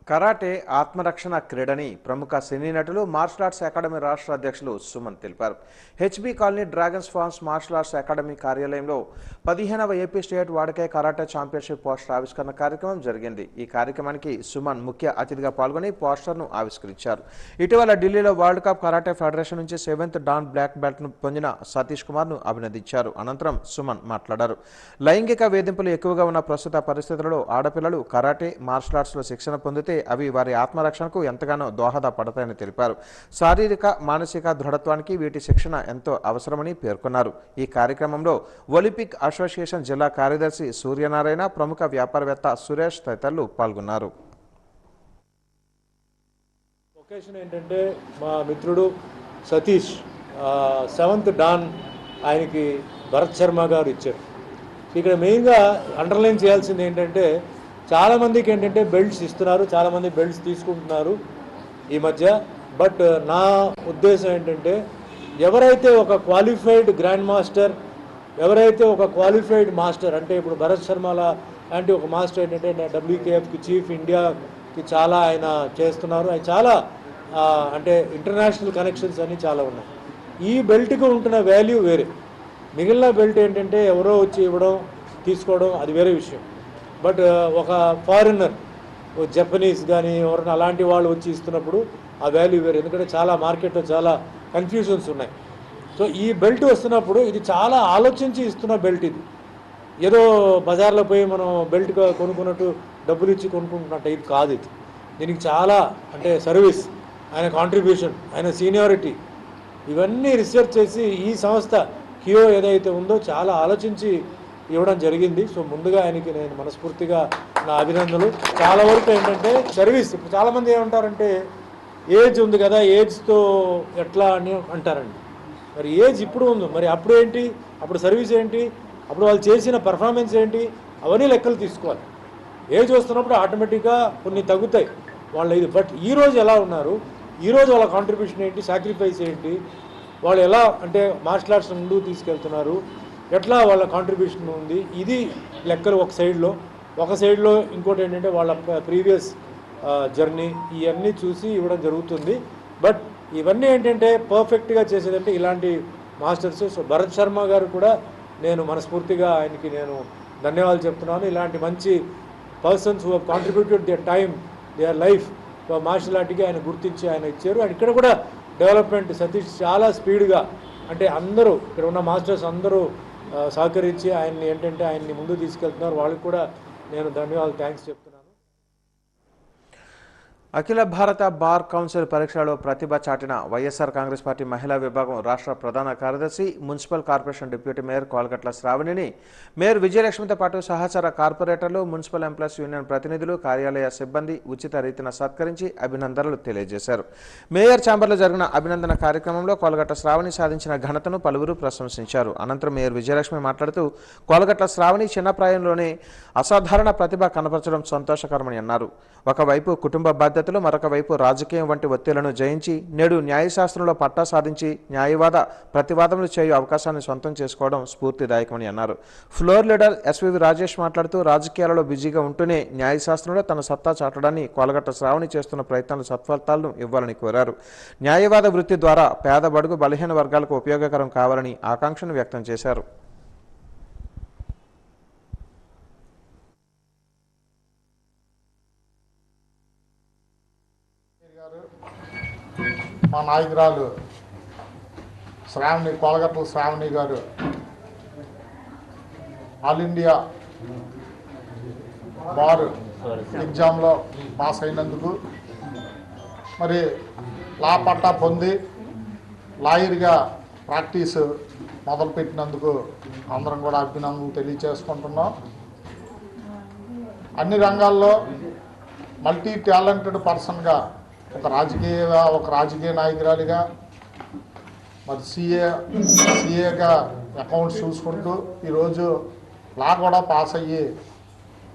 కరాటే ఆత్మరక్షణ క్రీడని ప్రముఖ సినీ నటులు మార్షల్ ఆర్ట్స్ అకాడమీ రాష్ట్ర అధ్యక్షులు సుమన్ తెలిపారు. HB colony dragons farms martial arts academy కార్యాలయంలో 15వ AP state Wadokai karate championship poster ఆవిష్కరణ కార్యక్రమం జరిగింది. ఈ కార్యక్రమానికి సుమన్ ముఖ్య అతిథిగా పాల్గొని పోస్టర్ను ఆవిష్కరించారు. ఇటీవల ఢిల్లీలో వరల్డ్ కప్ కరాటే ఫెడరేషన్ నుంచి 7th డాన్ బ్లాక్ బెల్ట్ను పొందిన సతీష్ కుమార్ను అభినందించారు. అనంతరం సుమన్ మాట్లాడారు. లైంగిక వేధింపులు ఎక్కువగా ఉన్న ప్రస్తుత పరిస్థితులలో ఆడపిల్లలు కరాటే మార్షల్ ఆర్ట్స్లో శిక్షణ పొందితే చేస్తే అవి వారి ఆత్మరక్షణకు ఎంతగానో దోహదపడతాయని తెలిపారు. శారీరక మానసిక దృఢత్వానికి వీటి శిక్షణ ఎంతో అవసరమని పేర్కొన్నారు. ఈ కార్యక్రమంలో ఒలింపిక్ అసోసియేషన్ జిల్లా కార్యదర్శి సూర్యనారాయణ, ప్రముఖ వ్యాపారవేత్త సురేష్ తదితరులు పాల్గొన్నారు. ఒకేషన్ ఏంటంటే మా మిత్రుడు సతీష్ 7th డాన్ ఆయనకి భరత్ శర్మ గారు ఇచ్చారు. ఇక్కడ మెయిన్గా అండర్లైన్ చేయాల్సింది ఏంటంటే చాలామందికి ఏంటంటే బెల్ట్స్ ఇస్తున్నారు, చాలామంది బెల్ట్స్ తీసుకుంటున్నారు ఈ మధ్య. బట్ నా ఉద్దేశం ఏంటంటే ఎవరైతే ఒక క్వాలిఫైడ్ గ్రాండ్ మాస్టర్, ఎవరైతే ఒక క్వాలిఫైడ్ మాస్టర్ అంటే ఇప్పుడు భరత్ శర్మల అంటే ఒక మాస్టర్ ఏంటంటే WKFకి చీఫ్ ఇండియాకి చాలా ఆయన చేస్తున్నారు. ఆయన చాలా అంటే ఇంటర్నేషనల్ కనెక్షన్స్ అన్నీ చాలా ఉన్నాయి. ఈ బెల్ట్కి ఉంటున్న వాల్యూ వేరే. మిగిలిన బెల్ట్ ఏంటంటే ఎవరో వచ్చి ఇవ్వడం తీసుకోవడం అది వేరే విషయం. బట్ ఒక ఫారినర్, జపనీస్ కానీ ఎవరైనా అలాంటి వాళ్ళు వచ్చి ఇస్తున్నప్పుడు ఆ వాల్యూ వేరే. ఎందుకంటే చాలా మార్కెట్లో చాలా కన్ఫ్యూజన్స్ ఉన్నాయి. సో ఈ బెల్ట్ వస్తున్నప్పుడు ఇది చాలా ఆలోచించి ఇస్తున్న బెల్ట్. ఇది ఏదో బజార్లో పోయి మనం బెల్ట్ కొనుక్కున్నట్టు డబ్బులు ఇచ్చి కొనుక్కుంటున్నట్టు ఇది కాదు. ఇది దీనికి చాలా అంటే సర్వీస్, ఆయన కాంట్రిబ్యూషన్, ఆయన సీనియారిటీ ఇవన్నీ రీసెర్చ్ చేసి ఈ సంస్థ కియో ఏదైతే ఉందో చాలా ఆలోచించి ఇవ్వడం జరిగింది. సో ముందుగా ఆయనకి నేను మనస్ఫూర్తిగా నా అభినందనలు. చాలా వరకు ఏంటంటే సర్వీస్, ఇప్పుడు చాలామంది ఏమంటారంటే ఏజ్ ఉంది కదా, ఏజ్తో ఎట్లా అని అంటారండి. మరి ఏజ్ ఇప్పుడు ఉంది, మరి అప్పుడు ఏంటి, అప్పుడు సర్వీస్ ఏంటి, అప్పుడు వాళ్ళు చేసిన పర్ఫార్మెన్స్ ఏంటి, అవన్నీ లెక్కలు తీసుకోవాలి. ఏజ్ వస్తున్నప్పుడు ఆటోమేటిక్గా కొన్ని తగ్గుతాయి వాళ్ళ ఇది. బట్ ఈరోజు ఎలా ఉన్నారు, ఈరోజు వాళ్ళ కాంట్రిబ్యూషన్ ఏంటి, సాక్రిఫైస్ ఏంటి, వాళ్ళు ఎలా అంటే మార్షల్ ఆర్ట్స్ ముందుకు తీసుకెళ్తున్నారు, ఎట్లా వాళ్ళ కాంట్రిబ్యూషన్ ఉంది, ఇది లెక్కలు ఒక సైడ్లో. ఇంకోటి ఏంటంటే వాళ్ళ ప్రీవియస్ జర్నీ ఇవన్నీ చూసి ఇవ్వడం జరుగుతుంది. బట్ ఇవన్నీ ఏంటంటే పర్ఫెక్ట్గా చేసేదంటే ఇలాంటి మాస్టర్స్. సో భరత్ శర్మ గారు కూడా నేను మనస్ఫూర్తిగా ఆయనకి నేను ధన్యవాదాలు చెప్తున్నాను. ఇలాంటి మంచి persons who have contributed their time, their life martial ఆర్ట్కి ఆయన గుర్తించి ఆయన ఇచ్చారు. అండ్ ఇక్కడ కూడా డెవలప్మెంట్ సతీష్ చాలా స్పీడ్గా అంటే అందరూ ఇక్కడ ఉన్న మాస్టర్స్ అందరూ సహకరించి ఆయన్ని ఏంటంటే ఆయన్ని ముందుకు తీసుకెళ్తున్నారు. వాళ్ళకి కూడా నేను ధన్యవాదాలు, థ్యాంక్స్ చెప్తున్నాను. అఖిల భారత బార్ కౌన్సిల్ పరీక్షలలో ప్రతిభ చాటిన వైఎస్ఆర్ కాంగ్రెస్ పార్టీ మహిళా విభాగం రాష్ట్ర ప్రధాన కార్యదర్శి, municipal corporation deputy mayor Kolagatla శ్రావణిని మేయర్ విజయలక్ష్మితో పాటు సహచర కార్పొరేటర్లు, మున్సిపల్ ఎంప్లాయీస్ యూనియన్ ప్రతినిధులు, కార్యాలయ సిబ్బంది ఉచిత రీతిన సత్కరించి అభినందనలు తెలియజేశారు. మేయర్ ఛాంబర్లో జరిగిన అభినందన కార్యక్రమంలో కోలగట్ల శ్రావణి సాధించిన ఘనతను పలువురు ప్రశంసించారు. అనంతరం మేయర్ విజయలక్ష్మి మాట్లాడుతూ కోలగట్ల శ్రావణి చిన్న ప్రాయంలోనే అసాధారణ ప్రతిభ కనపరచడం సంతోషకరమని అన్నారు. ఒకవైపు కుటుంబ బాధ్యతలు, మరొక వైపు రాజకీయం వంటి ఒత్తిళ్లను జయించి నేడు న్యాయశాస్త్రంలో పట్టా సాధించి న్యాయవాద ప్రతివాదనలు చేయు అవకాశాన్ని సొంతం చేసుకోవడం స్ఫూర్తిదాయకమని అన్నారు. ఫ్లోర్ లీడర్ ఎస్వివి రాజేష్ మాట్లాడుతూ రాజకీయాలలో బిజీగా ఉంటూనే న్యాయశాస్త్రంలో తన సత్తా చాటడాన్ని కోలగట్ట శ్రావణి చేస్తున్న ప్రయత్నాలు సత్ఫలితాలను ఇవ్వాలని కోరారు. న్యాయవాద వృత్తి ద్వారా పేద, బడుగు, బలహీన వర్గాలకు ఉపయోగకరం కావాలని ఆకాంక్షను వ్యక్తం చేశారు. మా నాయకురాలు శ్రావణి, కోలగట్ల శ్రావణి గారు ఆల్ ఇండియా బార్ ఎగ్జామ్లో పాస్ అయినందుకు, మరి లా పట్టా పొంది లాయర్గా ప్రాక్టీస్ మొదలుపెట్టినందుకు అందరం కూడా అభినందనలు తెలియచేసుకుంటున్నాం. అన్ని రంగాల్లో మల్టీ టాలెంటెడ్ పర్సన్గా ఒక రాజకీయ నాయకురాలిగా, మరి సిఏగా అకౌంట్స్ చూసుకుంటూ ఈరోజు లా కూడా పాస్ అయ్యి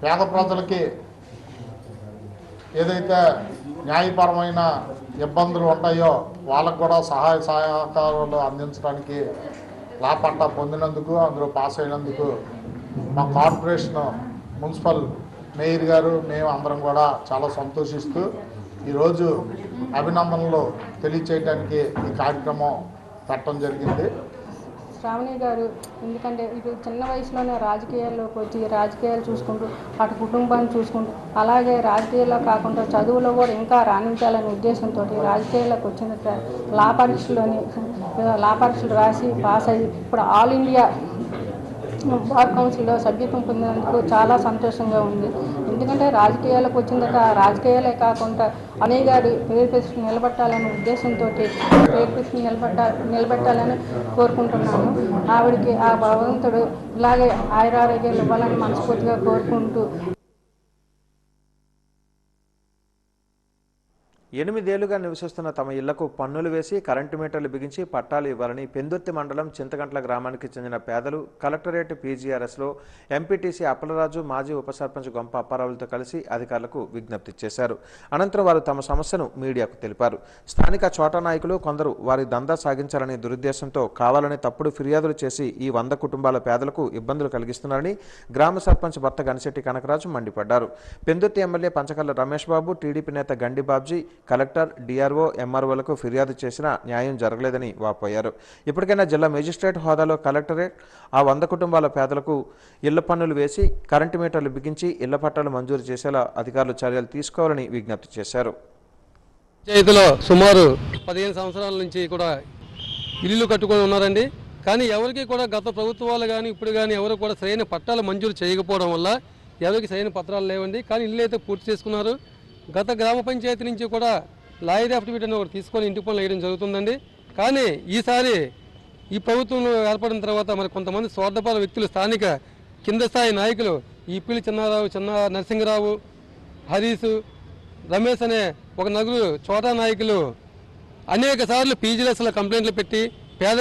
పేద ప్రజలకి ఏదైతే న్యాయపరమైన ఇబ్బందులు ఉంటాయో వాళ్ళకు కూడా సహాయ సహకారాలు అందించడానికి లా పట్టా పొందినందుకు, అందులో పాస్ అయినందుకు మా కార్పొరేషన్ మున్సిపల్ మేయర్ గారు మేము అందరం కూడా చాలా సంతోషిస్తూ ఈరోజు అభినందనలు తెలియచేయడానికి ఈ కార్యక్రమం పెట్టడం జరిగింది. శ్రావణి గారు ఎందుకంటే ఇటు చిన్న వయసులోనే రాజకీయాల్లోకి వచ్చి రాజకీయాలు చూసుకుంటూ అటు కుటుంబాన్ని చూసుకుంటూ అలాగే రాజకీయాల్లో కాకుండా చదువులో కూడా ఇంకా రాణించాలనే ఉద్దేశంతో రాజకీయాల్లోకి వచ్చిన లా పరీక్షలు రాసి పాస్ అయ్యి ఇప్పుడు ఆల్ ఇండియా బార్ కౌన్సిల్లో సభ్యత్వం పొందినందుకు చాలా సంతోషంగా ఉంది. ఎందుకంటే రాజకీయాలకు వచ్చిందట రాజకీయాలే కాకుండా అన్నయ్య గారి పేరు ప్రతిష్టలు నిలబెట్టాలనే ఉద్దేశంతో పేరు ప్రతిష్టలు నిలబెట్టాలని కోరుకుంటున్నాను. ఆవిడకి ఆ భగవంతుడు ఇలాగే ఆయురారోగ్యాలు ఇవ్వాలని మనస్ఫూర్తిగా కోరుకుంటూ 8 ఏళ్లుగా నివసిస్తున్న తమ ఇళ్లకు పన్నులు వేసి కరెంటు మీటర్లు బిగించి పట్టాలు ఇవ్వాలని పెందుర్తి మండలం చింతగంట్ల గ్రామానికి చెందిన పేదలు కలెక్టరేట్ పీజీఆర్ఎస్లో ఎంపీటీసీ అప్పలరాజు మాజీ ఉప సర్పంచ్ గొంప అప్పారావులతో కలిసి అధికారులకు విజ్ఞప్తి చేశారు. అనంతరం వారు తమ సమస్యను మీడియాకు తెలిపారు. స్థానిక చోటా నాయకులు కొందరు వారి దందా సాగించాలనే దురుద్దేశంతో కావాలని తప్పుడు ఫిర్యాదులు చేసి ఈ 100 కుటుంబాల పేదలకు ఇబ్బందులు కలిగిస్తున్నారని గ్రామ సర్పంచ్ భర్త గనిశెట్టి కనకరాజు మండిపడ్డారు. పెందుర్తి ఎమ్మెల్యే పంచకర్ల రమేష్ బాబు, టీడీపీ నేత గండి బాబ్జీ కలెక్టర్, డిఆర్ఓ, ఎంఆర్ఓలకు ఫిర్యాదు చేసినా న్యాయం జరగలేదని వాపోయారు. ఇప్పటికైనా జిల్లా మేజిస్ట్రేట్ హోదాలో కలెక్టరేట్ ఆ 100 కుటుంబాల పేదలకు ఇళ్ల పన్నులు వేసి కరెంటు మీటర్లు బిగించి ఇళ్ల పట్టాలు మంజూరు చేసేలా అధికారులు చర్యలు తీసుకోవాలని విజ్ఞప్తి చేశారు. పంచాయతీలో సుమారు 15 సంవత్సరాల నుంచి కూడా ఇల్లు కట్టుకొని ఉన్నారండి. కానీ ఎవరికి కూడా గత ప్రభుత్వాలు కానీ ఇప్పుడు కానీ ఎవరు కూడా సరైన పట్టాలు మంజూరు చేయకపోవడం వల్ల ఎవరికి సరైన పత్రాలు లేవండి. కానీ ఇల్లు అయితే పూర్తి చేసుకున్నారు. గత గ్రామ పంచాయతీ నుంచి కూడా లాయర్ అఫిడవిట్ అని ఒకటి తీసుకొని ఇంటి పనులు వేయడం జరుగుతుందండి. కానీ ఈసారి ఈ ప్రభుత్వం ఏర్పడిన తర్వాత మరి కొంతమంది స్వార్థపర వ్యక్తులు, స్థానిక కింద స్థాయి నాయకులు ఈపిల్లి చిన్న నరసింహరావు, హరీసు, రమేష్ అనే ఒక నలుగురు చోటా నాయకులు అనేక సార్లు పీజీఎస్లో కంప్లైంట్లు పెట్టి పేద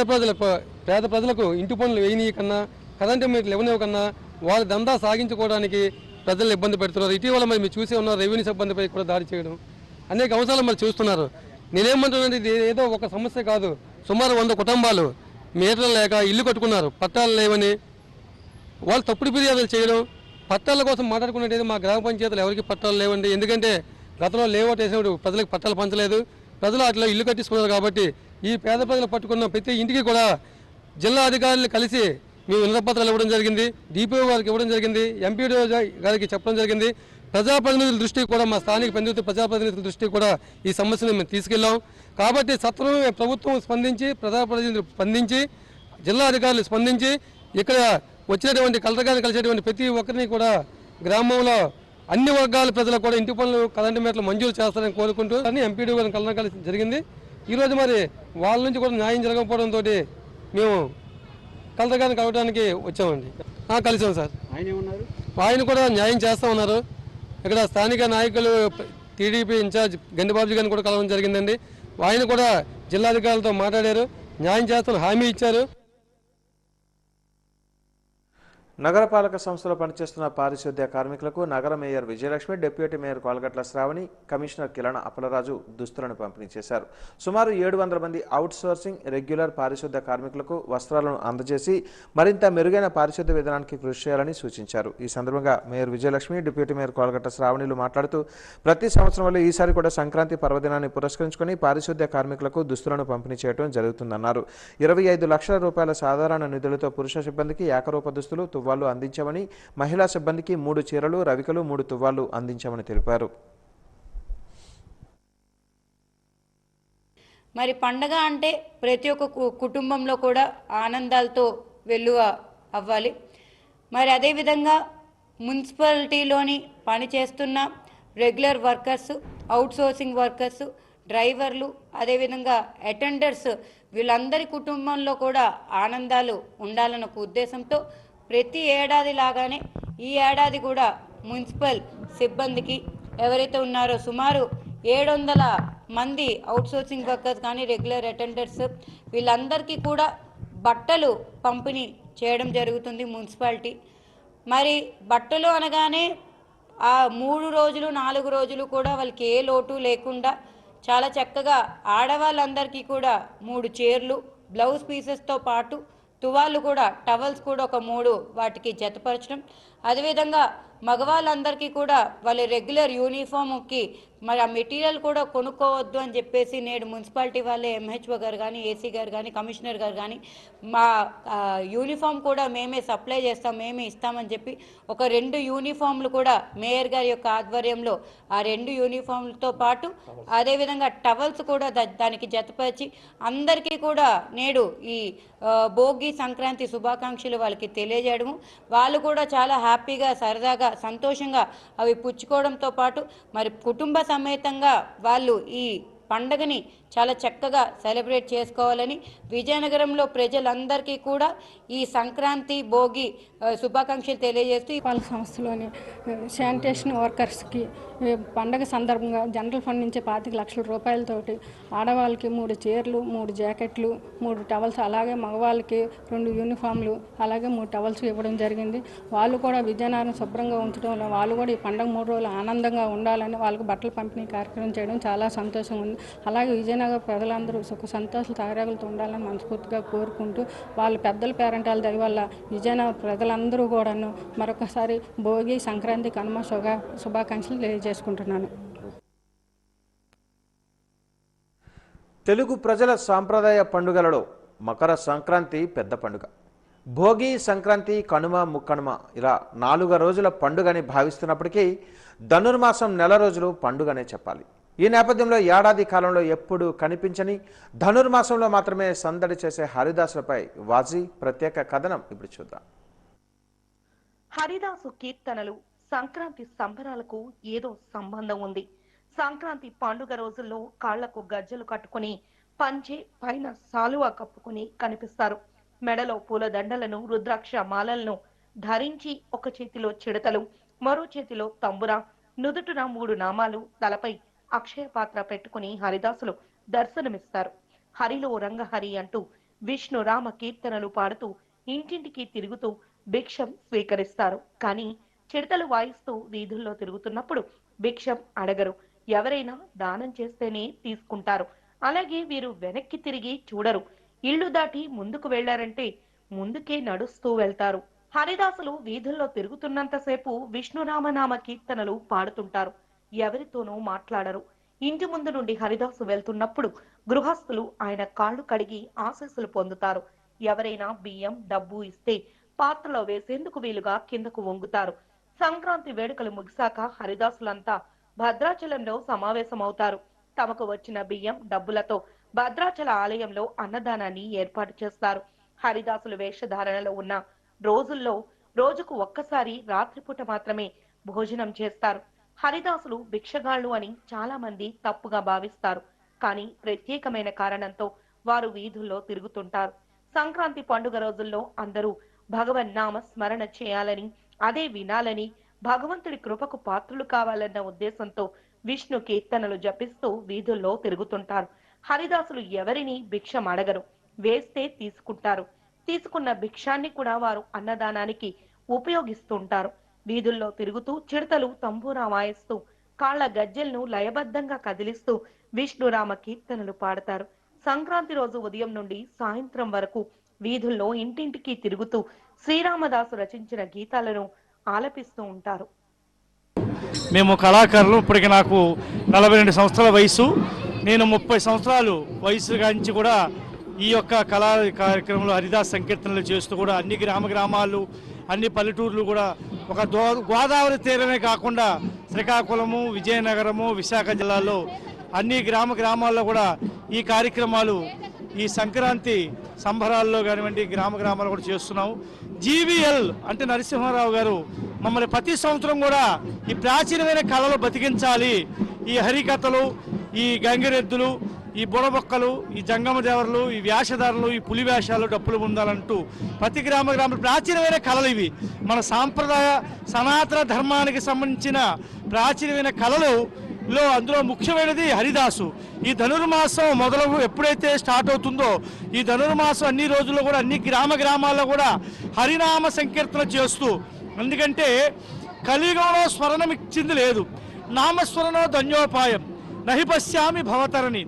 ప్రజలకు ఇంటి పనులు వేయనీయకన్నా కరెంటు మీటర్లు ఇవ్వనివ్వకన్నా వాళ్ళ దందా సాగించుకోవడానికి ప్రజలు ఇబ్బంది పెడుతున్నారు. ఇటీవల మరి మీరు చూసే ఉన్నారు, రెవెన్యూ సిబ్బందిపై కూడా దాడి చేయడం, అనేక అంశాలు మరి చూస్తున్నారు. నేనేమంటున్నాను, ఇది ఏదో ఒక సమస్య కాదు. సుమారు 100 కుటుంబాలు మీటర్లు లేక ఇల్లు కట్టుకున్నారు, పట్టాలు లేవని వాళ్ళు తప్పుడు ఫిర్యాదులు చేయడం, పట్టాల కోసం మాట్లాడుకున్నట్టయితే మా గ్రామ పంచాయతీలు ఎవరికి పట్టాలు లేవండి. ఎందుకంటే గతంలో లేఅవుట్ వేసినప్పుడు ప్రజలకు పట్టాలు పంచలేదు, ప్రజలు అట్లా ఇల్లు కట్టించుకున్నారు. కాబట్టి ఈ పేద ప్రజలు పట్టుకున్న ప్రతి ఇంటికి కూడా జిల్లా అధికారులు కలిసి మేము వినతిపత్రాలు ఇవ్వడం జరిగింది, డిపిఓ గారికి ఇవ్వడం జరిగింది, ఎంపీడీఓ గారికి చెప్పడం జరిగింది. ప్రజాప్రతినిధుల దృష్టికి కూడా, మా స్థానిక పెందుర్తి ప్రజాప్రతినిధుల దృష్టికి కూడా ఈ సమస్యను మేము తీసుకెళ్ళాం. కాబట్టి సత్వరమే ప్రభుత్వం స్పందించి, ప్రజాప్రతినిధులు స్పందించి, జిల్లా అధికారులు స్పందించి ఇక్కడ వచ్చినటువంటి కలెక్టర్ గారిని కలిసేటువంటి ప్రతి ఒక్కరిని కూడా గ్రామంలో అన్ని వర్గాల ప్రజలకు కూడా ఇంటి పనులు కరెంటు మీటర్లు మంజూరు చేస్తారని కోరుకుంటూ అన్ని ఎంపీడీఓ గారిని కలవడం జరిగింది. ఈరోజు మరి వాళ్ళ నుంచి కూడా న్యాయం జరగకపోవడంతో మేము కలెక్టర్ గారిని కలవడానికి వచ్చామండి. కలిసాం సార్. ఆయన కూడా న్యాయం చేస్తూ ఉన్నారు. ఇక్కడ స్థానిక నాయకులు టీడీపీ ఇన్ఛార్జ్ గండిబాబు గారిని కూడా కలవడం జరిగిందండి. ఆయన కూడా జిల్లాధికారులతో మాట్లాడారు, న్యాయం చేస్తున్న హామీ ఇచ్చారు. నగరపాలక సంస్థలో పనిచేస్తున్న పారిశుద్ధ్య కార్మికులకు నగర mayor Vijayalakshmi, deputy mayor Kolagatla Sravani, commissioner కిలణ అప్పలరాజు దుస్తులను పంపిణీ చేశారు. సుమారు 700 మంది అవుట్ సోర్సింగ్, రెగ్యులర్ పారిశుద్ధ్య కార్మికులకు వస్త్రాలను అందజేసి మరింత మెరుగైన పారిశుద్ధ్య విధానానికి కృషి చేయాలని సూచించారు. ఈ సందర్భంగా mayor Vijayalakshmi, deputy mayor Kolagatla శ్రావణిలు మాట్లాడుతూ ప్రతి సంవత్సరం వల్ల ఈసారి కూడా సంక్రాంతి పర్వదినాన్ని పురస్కరించుకుని పారిశుద్ధ్య కార్మికులకు దుస్తులను పంపిణీ చేయడం జరుగుతుందన్నారు. 25 లక్షల రూపాయల సాధారణ నిధులతో పురుష సిబ్బందికి ఏకరూప దుస్తులు, తువ్వాళ్లు అందించామని, మహిళా సిబ్బందికి 3 చీరలు, రవికలు, 3 తువ్వాళ్లు అందించామని తెలిపారు. మరి పండగ అంటే ప్రతి ఒక్క కుటుంబంలో కూడా ఆనందాలతో వెల్లువ అవ్వాలి. మరి అదేవిధంగా మున్సిపాలిటీలోని పనిచేస్తున్న రెగ్యులర్ వర్కర్స్, అవుట్సోర్సింగ్ వర్కర్స్, డ్రైవర్లు, అదేవిధంగా అటెండర్స్ వీళ్ళందరి కుటుంబంలో కూడా ఆనందాలు ఉండాలన్న ఉద్దేశంతో ప్రతి ఏడాది లాగానే ఈ ఏడాది కూడా మున్సిపల్ సిబ్బందికి ఎవరైతే ఉన్నారో సుమారు 700 మంది అవుట్సోర్సింగ్ వర్కర్స్ కానీ రెగ్యులర్ అటెండర్స్ వీళ్ళందరికీ కూడా బట్టలు పంపిణీ చేయడం జరుగుతుంది మున్సిపాలిటీ. మరి బట్టలు అనగానే ఆ 3 రోజులు 4 రోజులు కూడా వాళ్ళకి ఏ లోటు లేకుండా చాలా చక్కగా ఆడవాళ్ళందరికీ కూడా 3 చీరలు, బ్లౌజ్ పీసెస్తో పాటు తువాళ్ళు కూడా, టవల్స్ కూడా ఒక 3 వాటికి జతపరచడం, అదేవిధంగా మగవాళ్ళందరికీ కూడా వాళ్ళ రెగ్యులర్ యూనిఫామ్కి మరి ఆ మెటీరియల్ కూడా కొనుక్కోవద్దు అని చెప్పేసి నేడు మున్సిపాలిటీ వాళ్ళే ఎంహెచ్ఓ గారు కానీ ఏసీ గారు కానీ కమిషనర్ గారు కానీ మా యూనిఫామ్ కూడా మేమే సప్లై చేస్తాం, మేమే ఇస్తామని చెప్పి ఒక 2 యూనిఫామ్లు కూడా మేయర్ గారి యొక్క ఆధ్వర్యంలో ఆ 2 యూనిఫామ్లతో పాటు అదేవిధంగా టవల్స్ కూడా దానికి జతపరిచి అందరికీ కూడా నేడు ఈ భోగి సంక్రాంతి శుభాకాంక్షలు వాళ్ళకి తెలియజేయడము, వాళ్ళు కూడా చాలా హ్యాపీగా సరదాగా సంతోషంగా అవి పుచ్చుకోవడంతో పాటు మరి కుటుంబ సమేతంగా వాళ్ళు ఈ పండగని చాలా చక్కగా సెలబ్రేట్ చేసుకోవాలని విజయనగరంలో ప్రజలందరికీ కూడా ఈ సంక్రాంతి భోగి శుభాకాంక్షలు తెలియజేస్తూ వాళ్ళ సంస్థలోని శానిటేషన్ వర్కర్స్కి పండగ సందర్భంగా జనరల్ ఫండ్ నుంచి 25 లక్షల రూపాయలతోటి ఆడవాళ్ళకి 3 చీరలు, 3 జాకెట్లు, 3 టవల్స్, అలాగే మగవాళ్ళకి 2 యూనిఫామ్లు, అలాగే 3 టవల్స్ ఇవ్వడం జరిగింది. వాళ్ళు కూడా విజయనగరం శుభ్రంగా ఉంచడంలో వాళ్ళు కూడా ఈ పండగ 3 రోజులు ఆనందంగా ఉండాలని వాళ్ళకి బట్టలు పంపిణీ కార్యక్రమం చేయడం చాలా సంతోషంగా ఉంది. అలాగే విజయనగరం ప్రజలందరూ సుఖ సంతోషాలు తారాగులతో ఉండాలని మనస్ఫూర్తిగా కోరుకుంటూ వాళ్ళ పెద్దల పేరెంటాల దయ వల్ల విజయనగరం ప్రజలందరూ కూడాను మరొకసారి భోగి, సంక్రాంతి, కనుమ శుభాకాంక్షలు తెలియజేసుకుంటున్నాను. తెలుగు ప్రజల సాంప్రదాయ పండుగలలో మకర సంక్రాంతి పెద్ద పండుగ. భోగి, సంక్రాంతి, కనుమ, ముక్కనుమ ఇలా 4 రోజుల పండుగని భావిస్తున్నప్పటికీ ధనుర్మాసం 1 రోజులు పండుగనే చెప్పాలి. ఈ నేపథ్యంలో ఏడాది కాలంలో ఎప్పుడూ కనిపించని ధనుర్మాసంలో మాత్రమే సందడి చేసే హరిదాసులపై వాజీ ప్రత్యేక కథనం ఇప్పుడు చూద్దాం. హరిదాసు కీర్తనలు సంక్రాంతి సంబరాలకు ఏదో సంబంధం ఉంది. సంక్రాంతి పండుగ రోజుల్లో కాళ్లకు గజ్జలు కట్టుకుని పంచె పైన సాలువా కప్పుకుని కనిపిస్తారు. మెడలో పూల దండలను, రుద్రాక్ష మాలలను ధరించి ఒక చేతిలో చిడతలు, మరో చేతిలో తంబుర, నుదుటున 3 నామాలు, తలపై అక్షయ పాత్ర పెట్టుకుని హరిదాసులు దర్శనమిస్తారు. హరిలో రంగహరి అంటూ విష్ణు రామ కీర్తనలు పాడుతూ ఇంటింటికి తిరుగుతూ భిక్షం స్వీకరిస్తారు. కానీ చిడతలు వాయిస్తూ వీధుల్లో తిరుగుతున్నప్పుడు భిక్షం అడగరు. ఎవరైనా దానం చేస్తేనే తీసుకుంటారు. అలాగే వీరు వెనక్కి తిరిగి చూడరు. ఇళ్లు దాటి ముందుకు వెళ్లారంటే ముందుకే నడుస్తూ వెళ్తారు. హరిదాసులు వీధుల్లో తిరుగుతున్నంతసేపు విష్ణురామనామ కీర్తనలు పాడుతుంటారు. ఎవరితోనూ మాట్లాడరు. ఇంటి ముందు నుండి హరిదాసు వెళ్తున్నప్పుడు గృహస్థులు ఆయన కాళ్లు కడిగి ఆశీస్సులు పొందుతారు. ఎవరైనా బియ్యం, డబ్బు ఇస్తే పాత్రలో వేసేందుకు వీలుగా కిందకు వంగుతారు. సంక్రాంతి వేడుకలు ముగిశాక హరిదాసులంతా భద్రాచలంలో సమావేశమవుతారు. తమకు వచ్చిన బియ్యం, డబ్బులతో భద్రాచల ఆలయంలో అన్నదానాన్ని ఏర్పాటు చేస్తారు. హరిదాసులు వేషధారణలో ఉన్న రోజుల్లో రోజుకు ఒక్కసారి రాత్రిపూట మాత్రమే భోజనం చేస్తారు. హరిదాసులు భిక్షగాళ్లు అని చాలా మంది తప్పుగా భావిస్తారు. కానీ ప్రత్యేకమైన కారణంతో వారు వీధుల్లో తిరుగుతుంటారు. సంక్రాంతి పండుగ రోజుల్లో అందరూ భగవన్నామ స్మరణ చేయాలని, అదే వినాలని, భగవంతుడి కృపకు పాత్రులు కావాలన్న ఉద్దేశంతో విష్ణు కీర్తనలు జపిస్తూ వీధుల్లో తిరుగుతుంటారు. హరిదాసులు ఎవరిని భిక్షం అడగరు. వేస్తే తీసుకుంటారు. తీసుకున్న భిక్షాన్ని కూడా వారు అన్నదానానికి ఉపయోగిస్తుంటారు. వీధుల్లో తిరుగుతూ చిడతలు తంబూరా వాయిస్తూ కాళ్ల గజ్జెలను లయబద్ధంగా కదిలిస్తూ విష్ణురామ కీర్తనలు పాడతారు. సంక్రాంతి రోజు ఉదయం నుండి సాయంత్రం వరకు వీధుల్లో ఇంటింటికి తిరుగుతూ శ్రీరామదాసు రచించిన గీతాలను ఆలపిస్తూ ఉంటారు. మేము కళాకారులు. ఇప్పటికి నాకు 42 సంవత్సరాల వయసు. నేను 30 సంవత్సరాలు వయసు నుంచి కూడా ఈ యొక్క కళా కార్యక్రమంలో హరిదాస్ సంకీర్తనలు చేస్తూ కూడా అన్ని గ్రామాలు, అన్ని పల్లెటూర్లు కూడా ఒక గోదావరి తీరమే కాకుండా శ్రీకాకుళము, విజయనగరము, విశాఖ జిల్లాలో అన్ని గ్రామాల్లో కూడా ఈ కార్యక్రమాలు, ఈ సంక్రాంతి సంబరాల్లో కానివ్వండి గ్రామాలు కూడా చేస్తున్నాము. జీవీఎల్ అంటే నరసింహారావు గారు మమ్మల్ని ప్రతి సంవత్సరం కూడా ఈ ప్రాచీనమైన కళలు బతికించాలి, ఈ హరికథలు, ఈ గంగిరెద్దులు, ఈ బుడబొక్కలు, ఈ జంగమ దేవరలు, ఈ వేషధారులు, ఈ పులి వేషాలు, డప్పులు ఉండాలంటూ ప్రతి గ్రామ ప్రాచీనమైన కళలు ఇవి. మన సాంప్రదాయ సనాతన ధర్మానికి సంబంధించిన ప్రాచీనమైన కళలలో అందులో ముఖ్యమైనది హరిదాసు. ఈ ధనుర్మాసం మొదలు ఎప్పుడైతే స్టార్ట్ అవుతుందో ఈ ధనుర్మాసం అన్ని రోజుల్లో కూడా అన్ని గ్రామాల్లో కూడా హరినామ సంకీర్తన చేస్తూ, ఎందుకంటే కలియుగంలో స్మరణం ఇచ్చింది లేదు. నామస్మరణో ధన్యోపాయం నహి పశ్యామి భవతరణి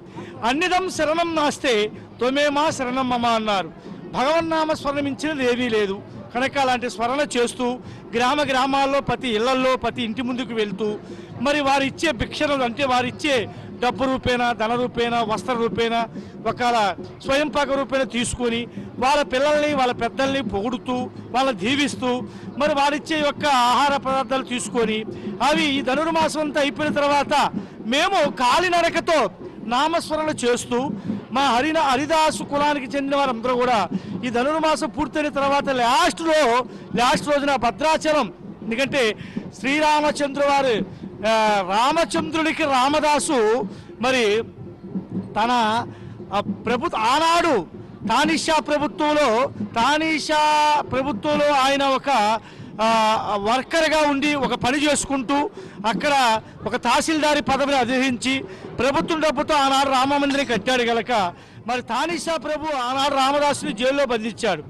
అన్నిదం శరణం నాస్తే త్వమేమా శరణం మమ అన్నారు. భగవన్నామ స్మరణం ఇచ్చినది ఏదీ లేదు. కనుక అలాంటి స్మరణ చేస్తూ గ్రామాల్లో ప్రతి ఇళ్లల్లో ప్రతి ఇంటి ముందుకు వెళ్తూ మరి వారు ఇచ్చే భిక్షలు అంటే వారు ఇచ్చే డబ్బు రూపేణ ధన రూపేణ వస్త్ర రూపేణ ఒకవేళ స్వయంపాక రూపేణ తీసుకొని వాళ్ళ పిల్లల్ని వాళ్ళ పెద్దల్ని పొగుడుతూ వాళ్ళని దీవిస్తూ మరి వారిచ్చే యొక్క ఆహార పదార్థాలు తీసుకొని అవి ఈ ధనుర్మాసం అంతా అయిపోయిన తర్వాత మేము కాలినడకతో నామస్మరణ చేస్తూ మా హరిదాసు కులానికి చెందిన వారందరూ కూడా ఈ ధనుర్మాసం పూర్తయిన తర్వాత లాస్ట్ రోజున భద్రాచలం, ఎందుకంటే శ్రీరామచంద్ర వారు రామచంద్రుడికి రామదాసు మరి తన ఆనాడు తానీషా ప్రభుత్వంలో ఆయన ఒక వర్కర్గా ఉండి ఒక పని చేసుకుంటూ అక్కడ ఒక తహసీల్దారి పదవిని అధిరోహించి ప్రభుత్వం డబ్బుతో ఆనాడు రామమందిరం కట్టాడు గనక మరి తానీషా ప్రభు ఆనాడు రామదాసుని జైల్లో బంధించాడు.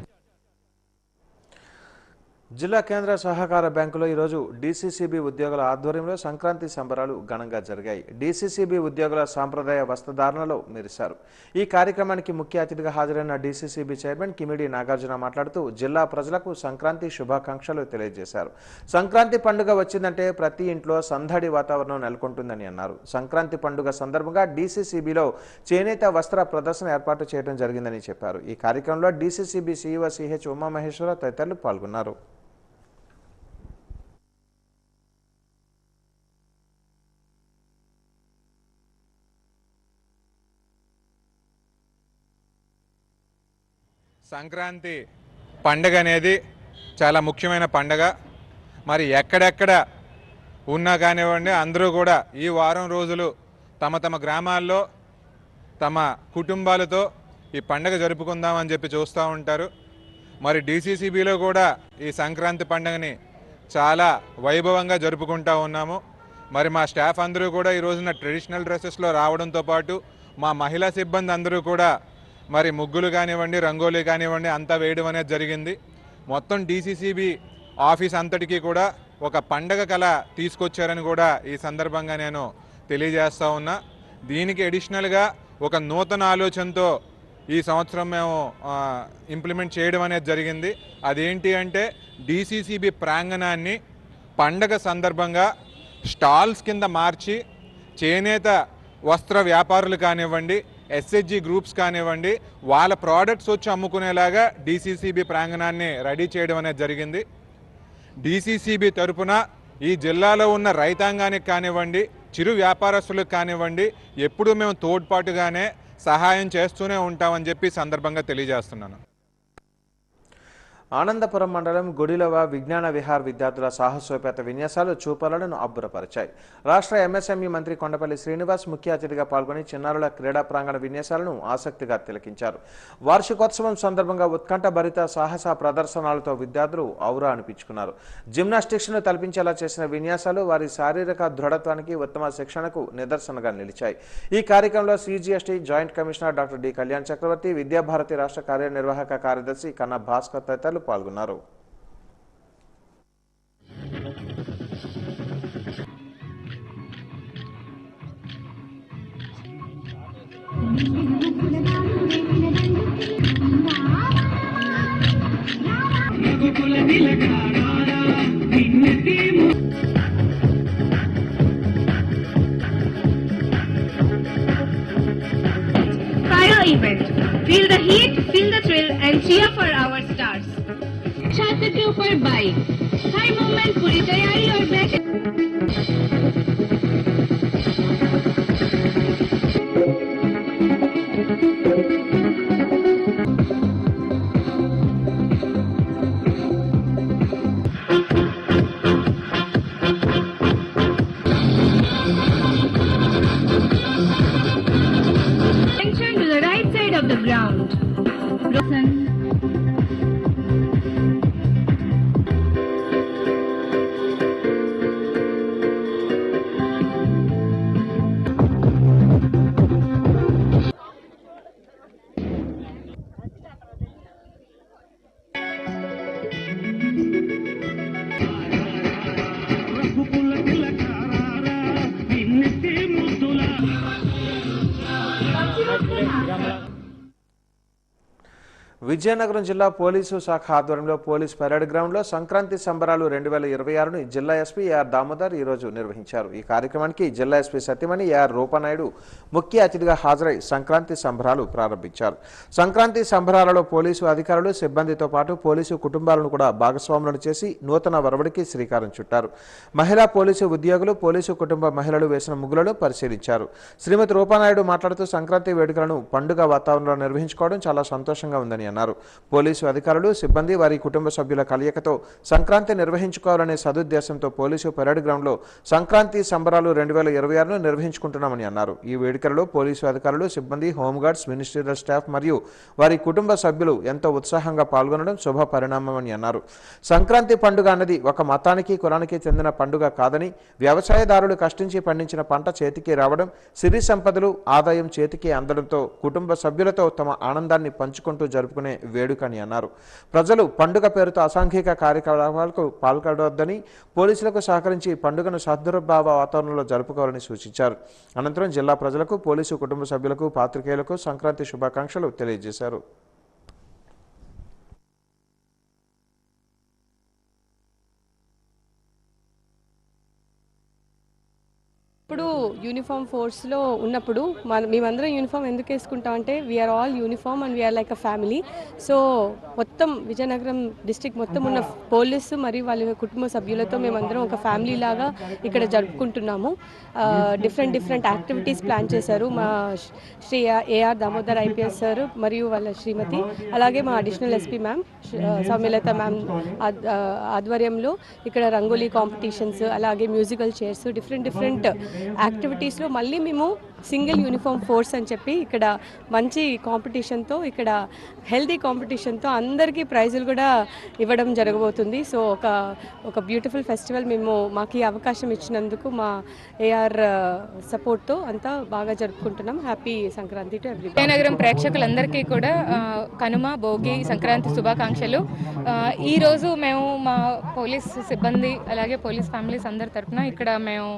జిల్లా కేంద్ర సహకార బ్యాంకులో ఈరోజు డీసీసీబీ ఉద్యోగుల ఆధ్వర్యంలో సంక్రాంతి సంబరాలు ఘనంగా జరిగాయి. డీసీసీబీ ఉద్యోగుల సాంప్రదాయ వస్త్రధారణలో మెరిశారు. ఈ కార్యక్రమానికి ముఖ్య అతిథిగా హాజరైన డీసీసీబీ చైర్మన్ కిమిడి నాగార్జున మాట్లాడుతూ జిల్లా ప్రజలకు సంక్రాంతి శుభాకాంక్షలు తెలియజేశారు. సంక్రాంతి పండుగ వచ్చిందంటే ప్రతి ఇంట్లో సందడి వాతావరణం నెలకొంటుందని అన్నారు. సంక్రాంతి పండుగ సందర్భంగా డీసీసీబీలో చేనేత వస్త్ర ప్రదర్శన ఏర్పాటు చేయడం జరిగిందని చెప్పారు. ఈ కార్యక్రమంలో డీసీసీబీ సీఈఓ సిహెచ్ ఉమామహేశ్వర తదితరులు పాల్గొన్నారు. సంక్రాంతి పండుగ అనేది చాలా ముఖ్యమైన పండుగ. మరి ఎక్కడెక్కడ ఉన్నా కానివ్వండి అందరూ కూడా ఈ వారం రోజులు తమ తమ గ్రామాల్లో తమ కుటుంబాలతో ఈ పండుగ జరుపుకుందామని చెప్పి చూస్తూ ఉంటారు. మరి డీసీసీబీలో కూడా ఈ సంక్రాంతి పండుగని చాలా వైభవంగా జరుపుకుంటూ ఉన్నాము. మరి మా స్టాఫ్ అందరూ కూడా ఈ రోజున ట్రెడిషనల్ డ్రెస్సెస్లో రావడంతో పాటు మా మహిళా సిబ్బంది అందరూ కూడా మరి ముగ్గులు కానివ్వండి రంగోలీ కానివ్వండి అంతా వేయడం అనేది జరిగింది. మొత్తం డీసీసీబీ ఆఫీస్ అంతటికీ కూడా ఒక పండగ కళ తీసుకొచ్చారని కూడా ఈ సందర్భంగా నేను తెలియజేస్తూ ఉన్నా. దీనికి అడిషనల్గా ఒక నూతన ఆలోచనతో ఈ సంవత్సరం మేము ఇంప్లిమెంట్ చేయడం అనేది జరిగింది. అదేంటి అంటే డీసీసీబీ ప్రాంగణాన్ని పండగ సందర్భంగా స్టాల్స్ కింద మార్చి చేనేత వస్త్ర వ్యాపారులు కానివ్వండి ఎస్హెచ్జి గ్రూప్స్ కానివ్వండి వాళ్ళ ప్రోడక్ట్స్ వచ్చి అమ్ముకునేలాగా డీసీసీబీ ప్రాంగణాన్ని రెడీ చేయడం అనేది జరిగింది. డీసీసీబీ తరపున ఈ జిల్లాలో ఉన్న రైతాంగానికి కానివ్వండి చిరు వ్యాపారస్తులకు కానివ్వండి ఎప్పుడూ మేము తోడ్పాటుగానే సహాయం చేస్తూనే ఉంటామని చెప్పి సందర్భంగా తెలియజేస్తున్నాను. ఆనందపురం మండలం గుడిలవ విజ్ఞాన విహార్ విద్యార్థుల సాహసోపేత విన్యాసాలు చూపలను అబ్బురపరిచాయి. రాష్ట్ర ఎంఎస్ఎంఈ మంత్రి కొండపల్లి శ్రీనివాస్ ముఖ్య అతిథిగా పాల్గొని చిన్నారుల క్రీడా ప్రాంగణ విన్యాసాలను ఆసక్తిగా తిలకించారు. వార్షికోత్సవం సందర్భంగా ఉత్కంఠ భరిత సాహస ప్రదర్శనలతో విద్యార్థులు ఔరా అనిపించుకున్నారు. జిమ్నాస్టిక్స్ను తలపించేలా చేసిన విన్యాసాలు వారి శారీరక దృఢత్వానికి ఉత్తమ శిక్షణకు నిదర్శనగా నిలిచాయి. ఈ కార్యక్రమంలో CGST joint commissioner doctor D Kalyan Chakravarthi, Vidyabharati రాష్ట్ర కార్యనిర్వాహక కార్యదర్శి కన్నా భాస్కర్ తదితరులు పాల్గొన్నారు. Fire event. Feel the heat, feel the thrill and cheer for our stars. छत के ऊपर बाइक, हाई मूवमेंट, पूरी तैयारी और back attention to the right side of the ground. Vizianagaram జిల్లా పోలీసు శాఖ ఆధ్వర్యంలో పోలీస్ పరేడ్ గ్రౌండ్లో సంక్రాంతి సంబరాలు 2026ను జిల్లా ఎస్పీ ఏఆర్ దామోదర్ ఈరోజు నిర్వహించారు. ఈ కార్యక్రమానికి జిల్లా ఎస్పీ సత్యమణి ఏఆర్ రూపనాయుడు ముఖ్య అతిథిగా హాజరై సంక్రాంతి సంబరాలు ప్రారంభించారు. సంక్రాంతి సంబరాలలో పోలీసు అధికారులు సిబ్బందితో పాటు పోలీసు కుటుంబాలను కూడా భాగస్వాములను చేసి నూతన వరవడికి శ్రీకారం చుట్టారు. మహిళా పోలీసు ఉద్యోగులు పోలీసు కుటుంబ మహిళలు వేసిన ముగ్గులను పరిశీలించారు. శ్రీమతి రూపనాయుడు మాట్లాడుతూ సంక్రాంతి వేడుకలను పండుగ వాతావరణంలో నిర్వహించుకోవడం చాలా సంతోషంగా ఉందని అన్నారు. పోలీసు అధికారులు సిబ్బంది వారి కుటుంబ సభ్యుల కలయికతో సంక్రాంతి నిర్వహించుకోవాలనే సదుద్దేశంతో పోలీసు పరేడ్ గ్రౌండ్లో సంక్రాంతి సంబరాలు 2026ను నిర్వహించుకుంటున్నామని అన్నారు. ఈ వేడుకలలో పోలీసు అధికారులు సిబ్బంది, హోంగార్డ్స్, మినిస్ట్రియల్ స్టాఫ్ మరియు వారి కుటుంబ సభ్యులు ఎంతో ఉత్సాహంగా పాల్గొనడం శుభ పరిణామమని అన్నారు. సంక్రాంతి పండుగ అన్నది ఒక మతానికి కులానికి చెందిన పండుగ కాదని, వ్యవసాయదారులు కష్టించి పండించిన పంట చేతికి రావడం, సిరి సంపదలు ఆదాయం చేతికి అందడంతో కుటుంబ సభ్యులతో తమ ఆనందాన్ని పంచుకుంటూ జరుపుకునే వేడుక అని అన్నారు. ప్రజలు పండుగ పేరుతో అసాంఘిక కార్యకలాపాలకు పాల్గొనవద్దని, పోలీసులకు సహకరించి పండుగను సద్దుర్భావ వాతావరణంలో జరుపుకోవాలని సూచించారు. అనంతరం జిల్లా ప్రజలకు, పోలీసు కుటుంబ సభ్యులకు, పాత్రికేయులకు సంక్రాంతి శుభాకాంక్షలు తెలియజేశారు. ఇప్పుడు యూనిఫామ్ ఫోర్స్లో ఉన్నప్పుడు మేమందరం యూనిఫామ్ ఎందుకు వేసుకుంటాం అంటే we are all uniform and we are like a family. So మొత్తం విజయనగరం డిస్ట్రిక్ట్ మొత్తం ఉన్న పోలీసు మరియు వాళ్ళ కుటుంబ సభ్యులతో మేమందరం ఒక ఫ్యామిలీ లాగా ఇక్కడ జరుపుకుంటున్నాము. డిఫరెంట్ యాక్టివిటీస్ ప్లాన్ చేశారు మా Shri AR Damodar IPS sir మరియు వాళ్ళ శ్రీమతి, అలాగే మా additional SP ma'am Soumyalatha ma'am ఆధ్వర్యంలో ఇక్కడ రంగోలీ కాంపిటీషన్స్, అలాగే మ్యూజికల్ చైర్స్, డిఫరెంట్ యాక్టివిటీస్లో మళ్ళీ మేము సింగిల్ యూనిఫామ్ ఫోర్స్ అని చెప్పి ఇక్కడ మంచి కాంపిటీషన్తో, ఇక్కడ హెల్తీ కాంపిటీషన్తో అందరికీ ప్రైజులు కూడా ఇవ్వడం జరగబోతుంది. సో ఒక బ్యూటిఫుల్ ఫెస్టివల్ మాకు ఈ అవకాశం ఇచ్చినందుకు మా ఏఆర్ సపోర్ట్తో అంతా బాగా జరుపుకుంటున్నాం. Happy Sankranti to everyone. Vizianagaram ప్రేక్షకులందరికీ కూడా కనుమ, భోగి, సంక్రాంతి శుభాకాంక్షలు. ఈరోజు మేము మా పోలీస్ సిబ్బంది అలాగే పోలీస్ ఫ్యామిలీస్ అందరి తరఫున ఇక్కడ మేము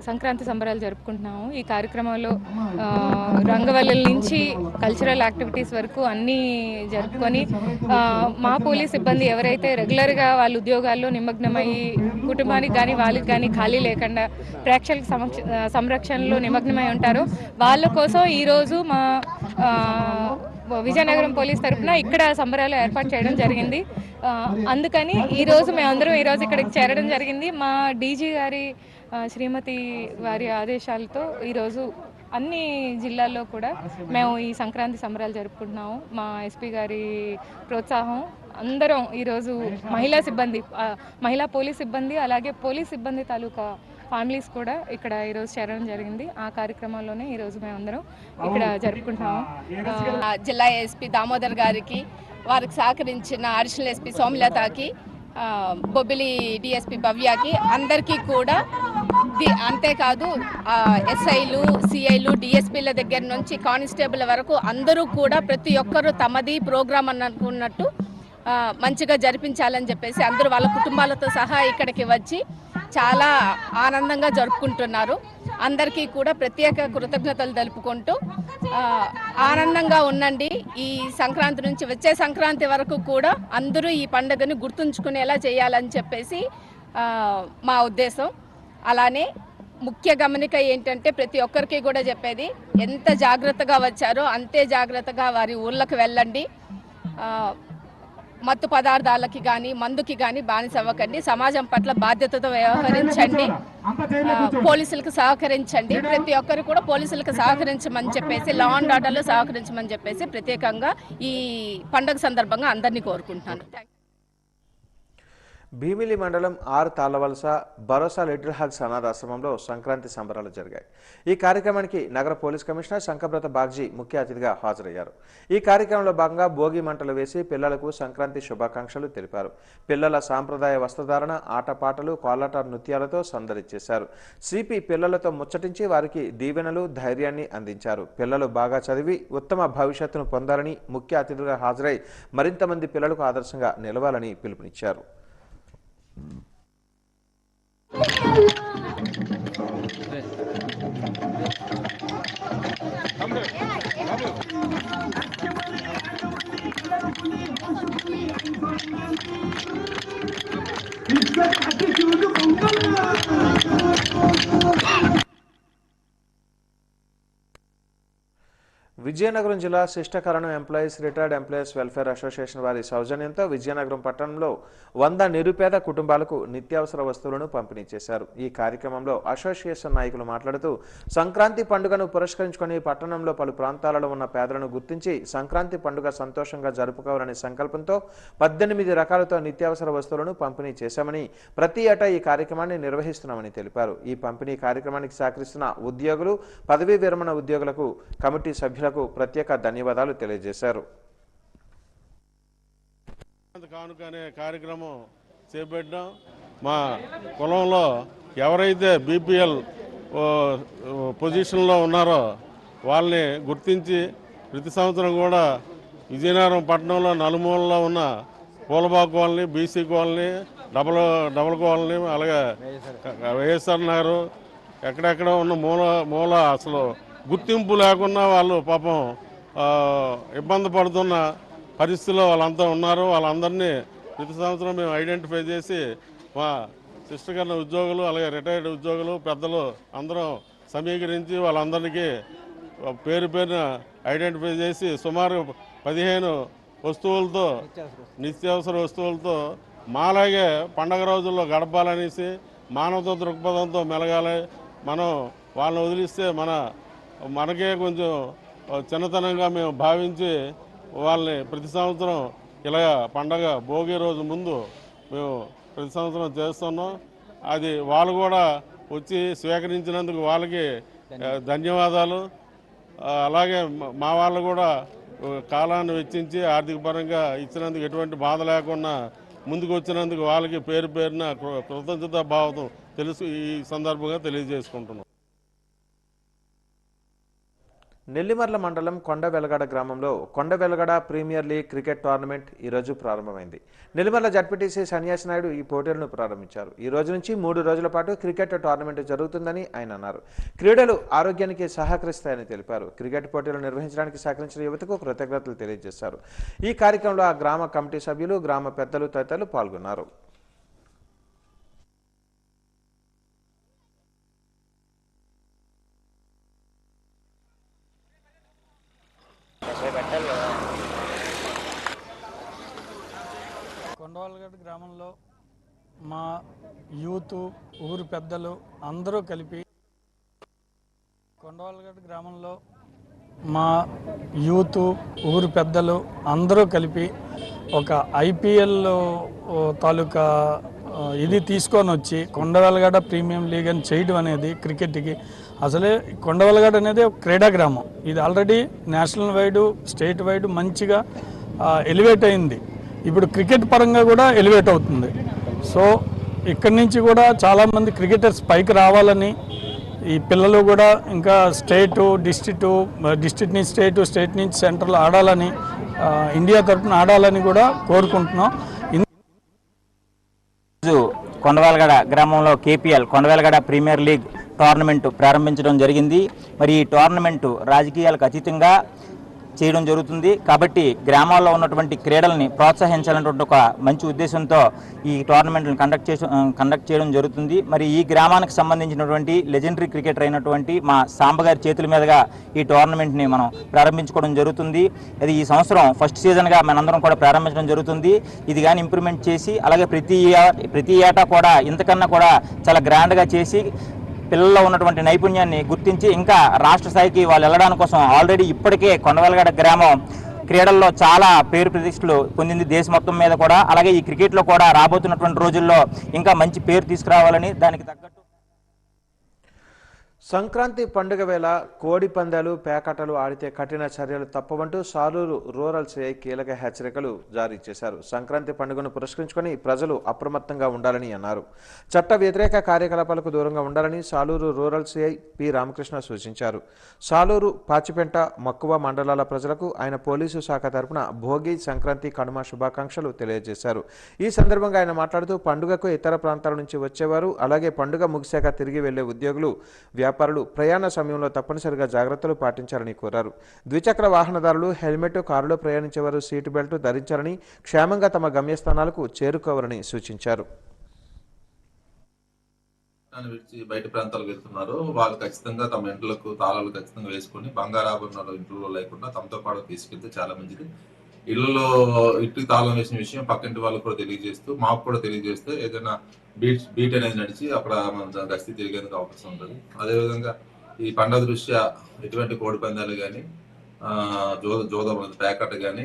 సంక్రాంతి సంబరాలు జరుపుకుంటున్నాము. ఈ కార్యక్రమంలో రంగవల్లుల నుంచి కల్చరల్ యాక్టివిటీస్ వరకు అన్నీ జరుపుకొని మా పోలీస్ సిబ్బంది ఎవరైతే రెగ్యులర్గా వాళ్ళ ఉద్యోగాల్లో నిమగ్నమయ్యి కుటుంబానికి కానీ వాళ్ళకి కానీ ఖాళీ లేకుండా ప్రేక్షకుల సంరక్షణలో నిమగ్నమై ఉంటారో వాళ్ళ కోసం ఈరోజు మా విజయనగరం పోలీస్ తరఫున ఇక్కడ సంబరాలు ఏర్పాటు చేయడం జరిగింది. అందుకని ఈరోజు మేమందరం ఈరోజు ఇక్కడికి చేరడం జరిగింది. మా డీజీ గారి శ్రీమతి వారి ఆదేశాలతో ఈరోజు అన్ని జిల్లాల్లో కూడా మేము ఈ సంక్రాంతి సంబరాలు జరుపుకుంటున్నాము. మా ఎస్పీ గారి ప్రోత్సాహం అందరం ఈరోజు మహిళా పోలీస్ సిబ్బంది అలాగే పోలీస్ సిబ్బంది తాలూకా ఫ్యామిలీస్ కూడా ఇక్కడ ఈరోజు చేరడం జరిగింది. ఆ కార్యక్రమంలోనే ఈరోజు మేమందరం ఇక్కడ జరుపుకుంటున్నాము. జిల్లా ఎస్పీ దామోదర్ గారికి, వారికి సహకరించిన అడిషనల్ ఎస్పీ సౌమ్యలతకి, బొబ్బిలి డిఎస్పీ భవ్యకి అందరికీ కూడా, అంతేకాదు ఎస్ఐలు, సిఐలు, డిఎస్పీల దగ్గర నుంచి కానిస్టేబుల్ వరకు అందరూ కూడా ప్రతి ఒక్కరూ తమది ప్రోగ్రామ్ అని అనుకున్నట్టు మంచిగా జరిపించాలని చెప్పేసి అందరూ వాళ్ళ కుటుంబాలతో సహా ఇక్కడికి వచ్చి చాలా ఆనందంగా జరుపుకుంటున్నారు. అందరికీ కూడా ప్రత్యేక కృతజ్ఞతలు తెలుపుకుంటూ ఆనందంగా ఉండండి. ఈ సంక్రాంతి నుంచి వచ్చే సంక్రాంతి వరకు కూడా అందరూ ఈ పండుగను గుర్తుంచుకునేలా చేయాలని చెప్పేసి మా ఉద్దేశం. అలానే ముఖ్య గమనిక ఏంటంటే ప్రతి ఒక్కరికి కూడా చెప్పేది, ఎంత జాగ్రత్తగా వచ్చారో అంతే జాగ్రత్తగా వారి ఊళ్ళకి వెళ్ళండి. మత్తు పదార్థాలకి కానీ మందుకి కానీ బానిస అవ్వకండి. సమాజం పట్ల బాధ్యతతో వ్యవహరించండి. పోలీసులకు సహకరించండి. ప్రతి ఒక్కరు కూడా పోలీసులకు సహకరించమని చెప్పేసి, లా అండ్ ఆర్డర్లో సహకరించమని చెప్పేసి ప్రత్యేకంగా ఈ పండుగ సందర్భంగా అందరినీ కోరుకుంటున్నాను. భీమిలి మండలం are Tallavalasa Bharosa little hugs అనాథాశ్రమంలో Sankranti సంబరాలు జరిగాయి. ఈ కార్యక్రమానికి నగర పోలీస్ కమిషనర్ శంకబ్రత బాగ్జీ ముఖ్య అతిథిగా హాజరయ్యారు. ఈ కార్యక్రమంలో భాగంగా భోగి మంటలు వేసి పిల్లలకు సంక్రాంతి శుభాకాంక్షలు తెలిపారు. పిల్లల సాంప్రదాయ వస్త్రధారణ, ఆటపాటలు, కోలాట నృత్యాలతో సందడి చేశారు. సిపి పిల్లలతో ముచ్చటించి వారికి దీవెనలు, ధైర్యాన్ని అందించారు. పిల్లలు బాగా చదివి ఉత్తమ భవిష్యత్తును పొందాలని ముఖ్య అతిథిగా హాజరై మరింత మంది పిల్లలకు ఆదర్శంగా నిలవాలని పిలుపునిచ్చారు. విజయనగరం జిల్లా Sishtakaranam employees retired employees welfare association వారి సౌజన్యంతో విజయనగరం పట్టణంలో 100 నిరుపేద కుటుంబాలకు నిత్యావసర వస్తువులను పంపిణీ చేశారు. ఈ కార్యక్రమంలో అసోసియేషన్ నాయకులు మాట్లాడుతూ సంక్రాంతి పండుగను పురస్కరించుకొని పట్టణంలో పలు ప్రాంతాలలో ఉన్న పేదలను గుర్తించి సంక్రాంతి పండుగ సంతోషంగా జరుపుకోవాలనే సంకల్పంతో 18 రకాలతో నిత్యావసర వస్తువులను పంపిణీ చేశామని, ప్రతి ఏటా ఈ కార్యక్రమాన్ని నిర్వహిస్తున్నామని తెలిపారు. ఈ పంపిణీ కార్యక్రమానికి సహకరిస్తున్న ఉద్యోగులు, పదవీ విరమణ ఉద్యోగులకు, కమిటీ సభ్యులకు ప్రత్యేక ధన్యవాదాలు తెలియజేశారు. కానుక అనే కార్యక్రమం చేపట్టాం. మా కులంలో ఎవరైతే బీపీఎల్ పొజిషన్లో ఉన్నారో వాళ్ళని గుర్తించి ప్రతి సంవత్సరం కూడా విజయనగరం పట్టణంలో నలుమూలలో ఉన్న Poolabagh colony, BC colony, double colony, అలాగే వైఎస్ఆర్ నగరు, ఎక్కడెక్కడ ఉన్న మూల అసలు గుర్తింపు లేకుండా వాళ్ళు పాపం ఇబ్బంది పడుతున్న పరిస్థితుల్లో వాళ్ళంతా ఉన్నారు. వాళ్ళందరినీ ప్రతి సంవత్సరం మేము ఐడెంటిఫై చేసి మా శిష్టకరణ ఉద్యోగులు, అలాగే రిటైర్డ్ ఉద్యోగులు, పెద్దలు అందరం సమీకరించి వాళ్ళందరికీ పేరు పేరున ఐడెంటిఫై చేసి సుమారు 15 వస్తువులతో, నిత్యావసర వస్తువులతో మాలాగే పండగ రోజుల్లో గడపాలనేసి మానవతా దృక్పథంతో మెలగాలి. మనం వాళ్ళని వదిలిస్తే మనకే కొంచెం చిన్నతనంగా మేము భావించి వాళ్ళని ప్రతి సంవత్సరం ఇలా పండగ భోగి రోజు ముందు మేము ప్రతి సంవత్సరం చేస్తున్నాం. అది వాళ్ళు కూడా వచ్చి స్వీకరించినందుకు వాళ్ళకి ధన్యవాదాలు. అలాగే మా వాళ్ళు కూడా కాలాన్ని వెచ్చించి ఆర్థిక పరంగా ఇచ్చినందుకు ఎటువంటి బాధ లేకుండా ముందుకు వచ్చినందుకు వాళ్ళకి పేరు పేరున కృతజ్ఞతా భావం ఈ సందర్భంగా తెలియజేసుకుంటున్నాం. నెల్లిమర్ల మండలం కొండవెలగడ గ్రామంలో కొండవెలగడ ప్రీమియర్ లీగ్ క్రికెట్ టోర్నమెంట్ ఈరోజు ప్రారంభమైంది. నెల్లిమర్ల జడ్పీటీసీ సన్యాసి నాయుడు ఈ పోటీలను ప్రారంభించారు. ఈ రోజు నుంచి 3 రోజుల పాటు క్రికెట్ టోర్నమెంట్ జరుగుతుందని ఆయన అన్నారు. క్రీడలు ఆరోగ్యానికి సహకరిస్తాయని తెలిపారు. క్రికెట్ పోటీలు నిర్వహించడానికి సహకరించిన యువతకు కృతజ్ఞతలు తెలియజేశారు. ఈ కార్యక్రమంలో ఆ గ్రామ కమిటీ సభ్యులు, గ్రామ పెద్దలు తదితరులు పాల్గొన్నారు. కొండవలగడ్డ గ్రామంలో మా యూత్, ఊరు పెద్దలు అందరూ కలిపి ఒక ఐపీఎల్ తాలూకా ఇది తీసుకొని వచ్చి కొండవెలగడ ప్రీమియం లీగ్ అని చేయడం అనేది క్రికెట్కి అసలే కొండవెలగడ అనేది ఒక క్రీడా గ్రామం. ఇది already national wide, state wide మంచిగా ఎలివేట్ అయింది. ఇప్పుడు క్రికెట్ పరంగా కూడా ఎలివేట్ అవుతుంది. సో ఇక్కడి నుంచి కూడా చాలామంది క్రికెటర్స్ పైకి రావాలని, ఈ పిల్లలు కూడా ఇంకా డిస్ట్రిక్ట్ నుంచి స్టేట్ నుంచి సెంట్రల్ ఆడాలని, ఇండియా తరఫున ఆడాలని కూడా కోరుకుంటున్నాం. కొండవెలగడ గ్రామంలో కేపీఎల్ కొండవెలగడ ప్రీమియర్ లీగ్ టోర్నమెంట్ ప్రారంభించడం జరిగింది. మరి ఈ టోర్నమెంట్ రాజకీయాలకు అతీతంగా చేయడం జరుగుతుంది. కాబట్టి గ్రామాల్లో ఉన్నటువంటి క్రీడల్ని ప్రోత్సహించాలనేటువంటి ఒక మంచి ఉద్దేశంతో ఈ టోర్నమెంట్ని కండక్ట్ చేయడం జరుగుతుంది. మరి ఈ గ్రామానికి సంబంధించినటువంటి లెజెండరీ క్రికెటర్ అయినటువంటి మా సాంబగారి చేతుల మీదుగా ఈ టోర్నమెంట్ని మనం ప్రారంభించుకోవడం జరుగుతుంది. అది ఈ సంవత్సరం ఫస్ట్ సీజన్గా మనందరం కూడా ప్రారంభించడం జరుగుతుంది. ఇది కానీ ఇంప్రూవ్మెంట్ చేసి అలాగే ప్రతి ఏటా కూడా ఇంతకన్నా కూడా చాలా గ్రాండ్గా చేసి పిల్లల్లో ఉన్నటువంటి నైపుణ్యాన్ని గుర్తించి ఇంకా రాష్ట్ర స్థాయికి వాళ్ళు వెళ్ళడానికి కోసం ఆల్రెడీ ఇప్పటికే కొండవెలగడ గ్రామం క్రీడల్లో చాలా పేరు ప్రతిష్టలు పొందింది దేశం మొత్తం మీద కూడా. అలాగే ఈ క్రికెట్లో కూడా రాబోతున్నటువంటి రోజుల్లో ఇంకా మంచి పేరు తీసుకురావాలని దానికి తగ్గట్టు సంక్రాంతి పండుగ వేళ కోడి పందాలు, పేకాటలు ఆడితే కఠిన చర్యలు తప్పవంటూ సాలూరు రూరల్ సిఐ కీలక హెచ్చరికలు జారీ చేశారు. సంక్రాంతి పండుగను పురస్కరించుకొని ప్రజలు అప్రమత్తంగా ఉండాలని అన్నారు. చట్ట వ్యతిరేక కార్యకలాపాలకు దూరంగా ఉండాలని Saluru rural CI P Ramakrishna సూచించారు. సాలూరు, పాచిపెంట, మక్కువ మండలాల ప్రజలకు ఆయన పోలీసు శాఖ తరపున భోగి, సంక్రాంతి, కనుమ శుభాకాంక్షలు తెలియజేశారు. ఈ సందర్భంగా ఆయన మాట్లాడుతూ పండుగకు ఇతర ప్రాంతాల నుంచి వచ్చేవారు, అలాగే పండుగ ముగిశాక తిరిగి వెళ్లే ఉద్యోగులు, వ్యాపార వ్యాపారులు ప్రయాణ సమయంలో తప్పనిసరిగా జాగ్రత్తలు పాటించాలని కోరారు. ద్విచక్ర వాహనదారులు హెల్మెట్, కారులో ప్రయాణించేవారు సీటు బెల్ట్ ధరించాలని, క్షేమంగా తమ గమ్యస్థానాలకు చేరుకోవాలని సూచించారు. విడిచి బయట ప్రాంతాలకు వెళ్తున్నారు వాళ్ళు ఖచ్చితంగా తమ ఇంట్లకు తాళాలు ఖచ్చితంగా వేసుకొని బంగారాభరణాలు ఇంట్లో లేకుండా తమతో పాటు తీసుకెళ్తే చాలా మంచిది. ఇళ్లలో ఇంటికి తాళం వేసిన విషయం పక్కింటి వాళ్ళకు కూడా తెలియజేస్తూ మాకు కూడా తెలియజేస్తే ఏదైనా బీట్ అనేది నడిచి అక్కడ మన గస్తీ తిరిగేందుకు అవకాశం ఉంటుంది. అదేవిధంగా ఈ పండుగ దృష్ట్యా ఎటువంటి కోడి పందాలు కానీ జోదం ప్యాకెట్ కానీ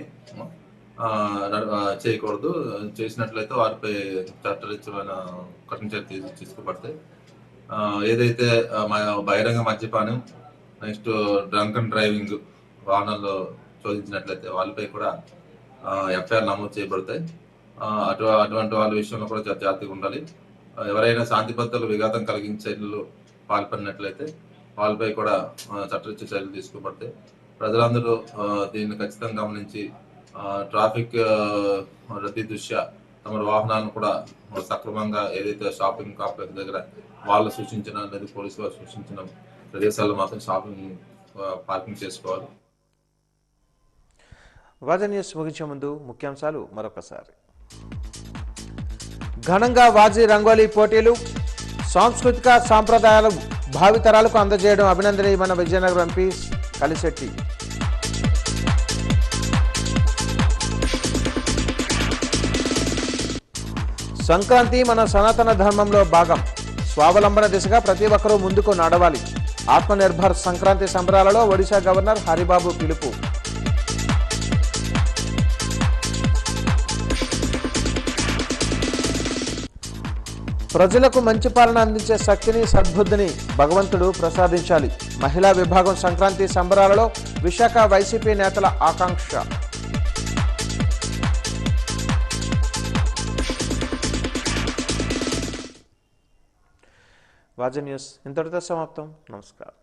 చేయకూడదు. చేసినట్లయితే వారిపై చట్టరీత్యమైన కఠిన చర్య తీసుకోబడతాయి. ఏదైతే బహిరంగ మద్యపానం, నెక్స్ట్ డ్రంక్ అండ్ డ్రైవింగ్ వాహనాల్లో శోధించినట్లయితే వాళ్ళపై కూడా ఎఫ్ఐఆర్ నమోదు చేయబడతాయి. అటువంటి వాళ్ళ విషయంలో కూడా జాగ్రత్తగా ఉండాలి. ఎవరైనా శాంతి భద్రతలు విఘాతం కలిగించే చర్యలు పాల్పడినట్లయితే వాళ్ళపై కూడా చట్టరీత్యా చర్యలు తీసుకోబడతాయి. ప్రజలందరూ దీన్ని ఖచ్చితంగా గమనించి ట్రాఫిక్ రద్దీ దృష్ట్యా తమ వాహనాలను కూడా సక్రమంగా ఏదైతే షాపింగ్ కాంప్లెక్స్ దగ్గర వాళ్ళు సూచించిన లేదా పోలీసు వారు సూచించిన ప్రదేశాల్లో మాత్రం పార్కింగ్ చేసుకోవాలి. వాజీ న్యూస్ ముగించే ముందు ముఖ్యాంశాలు మరొకసారి. ఘనంగా వాజీ రంగోలీ పోటీలు, సాంస్కృతిక సాంప్రదాయాలు భావితరాలకు అందజేయడం అభినందనీయమైన విజయనగరం ఎంపీ కలిశెట్టి. సంక్రాంతి మన సనాతన ధర్మంలో భాగం. స్వావలంబన దిశగా ప్రతి ఒక్కరూ ముందుకు నడవాలి. ఆత్మనిర్భర్ సంక్రాంతి సంబరాలలో ఒడిశా గవర్నర్ హరిబాబు పిలుపు. ప్రజలకు మంచి పాలన అందించే శక్తిని, సద్బుద్ధిని భగవంతుడు ప్రసాదించాలి. మహిళా విభాగం సంక్రాంతి సంబరాలలో విశాఖ వైసీపీ నేతల ఆకాంక్ష. వాజీ న్యూస్ ఇంతటితో సమాప్తం. నమస్కారం.